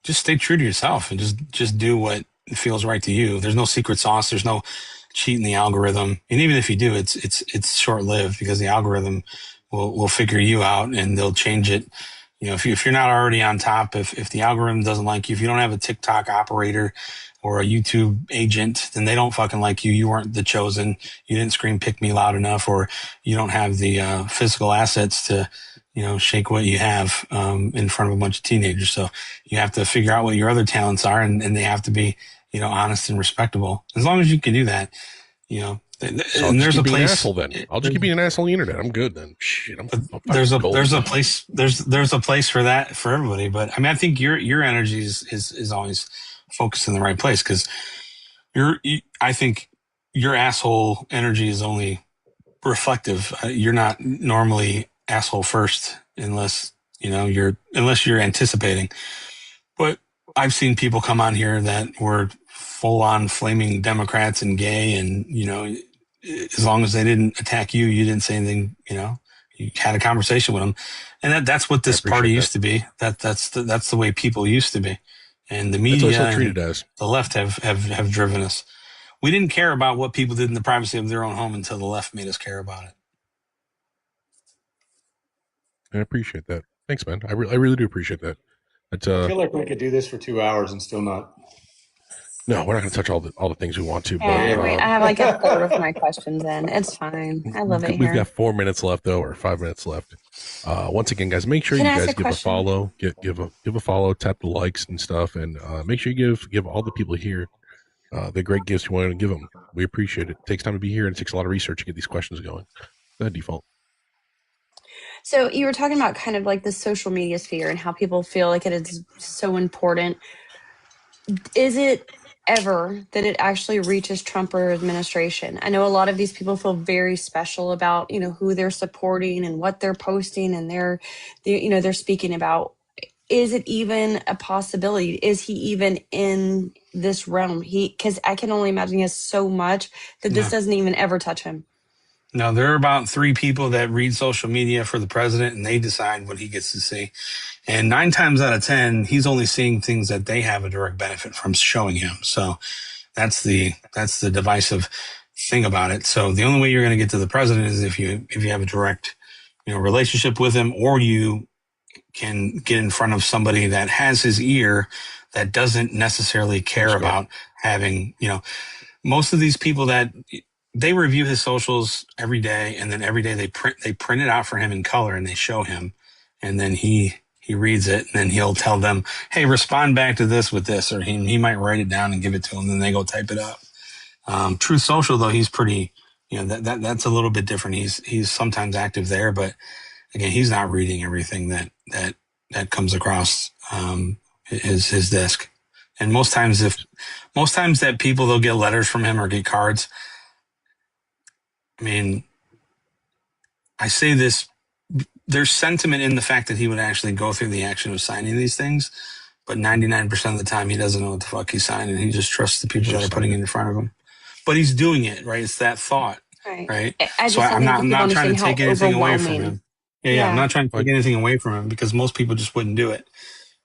Just stay true to yourself and just do what feels right to you. There's no secret sauce. There's no cheating the algorithm. And even if you do, it's short lived, because the algorithm will figure you out and they'll change it. You know, if you're not already on top, if the algorithm doesn't like you, if you don't have a TikTok operator or a YouTube agent, then they don't fucking like you. You weren't the chosen. You didn't scream "pick me" loud enough, or you don't have the physical assets to, you know, shake what you have in front of a bunch of teenagers. So you have to figure out what your other talents are, and they have to be, you know, honest and respectable. As long as you can do that, you know. So and there's a place. An asshole, then I'll just keep being an asshole on the internet. I'm good then. Shit, there's a place. There's a place for that for everybody. But I mean, I think your energy is always focused in the right place, because I think your asshole energy is only reflective. You're not normally asshole first, unless you're anticipating. But I've seen people come on here that were full on flaming Democrats and gay, and, you know, as long as they didn't attack you, you didn't say anything, you know, you had a conversation with them. And that's what this party used to be. That's the way people used to be. And the media and the left have driven us. We didn't care about what people did in the privacy of their own home until the left made us care about it. I appreciate that. Thanks, man. I really do appreciate that. I feel like we could do this for 2 hours and still not. No, we're not going to touch all the things we want to. Yeah, but, I have like a third of my questions in. It's fine. I love it. We've got 4 minutes left, though, or 5 minutes left. Once again, guys, make sure you guys give a follow, give a follow, tap the likes and stuff, and make sure you give all the people here the great gifts you want to give them. We appreciate it. It takes time to be here, and it takes a lot of research to get these questions going. Go ahead, Default. So you were talking about kind of like the social media sphere and how people feel like it is so important. Is it ever that it actually reaches Trump or administration? I know a lot of these people feel very special about, you know, who they're supporting and what they're posting and they're speaking about. Is it even a possibility? Is he even in this realm? Because I can only imagine he has so much that this doesn't even ever touch him. No, there are about 3 people that read social media for the president, and they decide what he gets to see. And 9 times out of 10, he's only seeing things that they have a direct benefit from showing him. So that's the divisive thing about it. So the only way you're going to get to the president is if you have a direct, you know, relationship with him, or you can get in front of somebody that has his ear, that doesn't necessarily care about having, you know, most of these people that they review his socials every day, and then every day they print it out for him in color and they show him, and then he reads it, and then he'll tell them, hey, respond back to this with this, or he might write it down and give it to them, then they go type it up. Truth Social, though, he's pretty, that's a little bit different. He's sometimes active there, but again, he's not reading everything that comes across his desk. And most times that people, they'll get letters from him or get cards. I mean, I say this, there's sentiment in the fact that he would actually go through the action of signing these things, but 99% of the time he doesn't know what the fuck he's signing. He just trusts the people that are putting it in front of him. But he's doing it, right? It's that thought, right? I'm not trying to take anything away from him. Yeah, I'm not trying to take anything away from him because most people just wouldn't do it,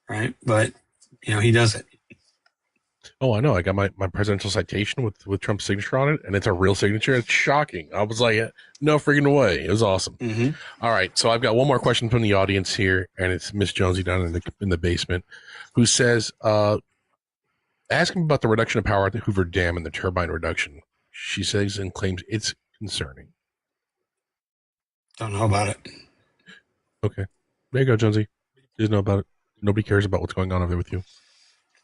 right? But, he does it. Oh, I know. I got my presidential citation with Trump's signature on it, and it's a real signature. It's shocking. I was like, no freaking way. It was awesome. Mm-hmm. All right, so I've got one more question from the audience here, and it's Miss Jonesy down in the basement, who says, ask him about the reduction of power at the Hoover Dam and the turbine reduction. She says and claims it's concerning. Don't know about it. Okay. There you go, Jonesy. You just know about it. Nobody cares about what's going on over there with you.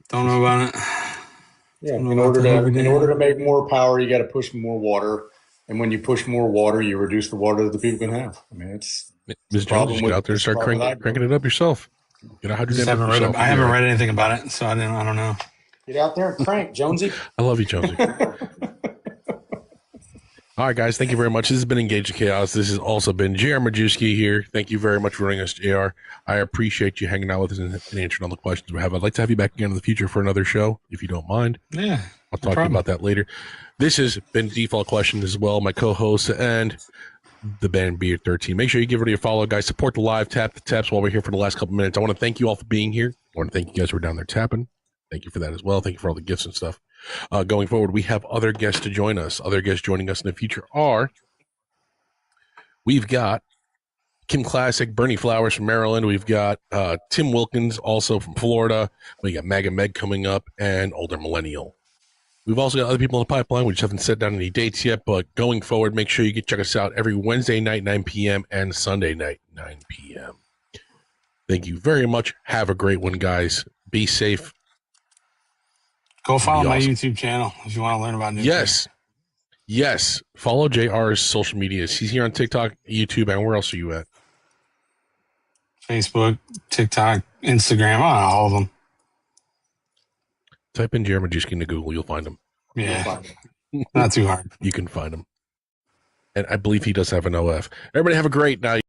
Don't know about it. Yeah, in order to make more power, you got to push more water, and when you push more water, you reduce the water that the people can have. I mean, it's Ms. Jones, just get out there and start cranking it up yourself. Get a hydrogen up yourself. I haven't read anything about it, so I don't know. Get out there and crank, Jonesy. I love you, Jonesy. All right, guys, thank you very much. This has been Engage in Chaos. This has also been JR Majewski here. Thank you very much for joining us, JR. I appreciate you hanging out with us and answering all the questions we have. I'd like to have you back again in the future for another show, if you don't mind. Yeah. I'll talk to you about that later. This has been Default Questions as well, my co-host and the band Beard 13. Make sure you give everybody a follow, guys. Support the live, tap the taps while we're here for the last couple minutes. I want to thank you all for being here. I want to thank you guys who are down there tapping. Thank you for that as well. Thank you for all the gifts and stuff. Going forward, we have other guests to join us. Other guests joining us in the future are, we've got Kim Classic, Bernie Flowers from Maryland. We've got Tim Wilkins, also from Florida. We got Maga Meg coming up, and Older Millennial. We've also got other people in the pipeline. We just haven't set down any dates yet, but going forward, make sure you check us out every Wednesday night, 9 p.m., and Sunday night, 9 p.m. Thank you very much. Have a great one, guys. Be safe. Go follow my YouTube channel if you want to learn about new things. Yes. Follow JR's social medias. He's here on TikTok, YouTube, and where else are you at? Facebook, TikTok, Instagram, all of them. Type in JR Majewski into Google. You'll find him. Yeah. Not too hard. You can find him. And I believe he does have an OF. Everybody have a great night.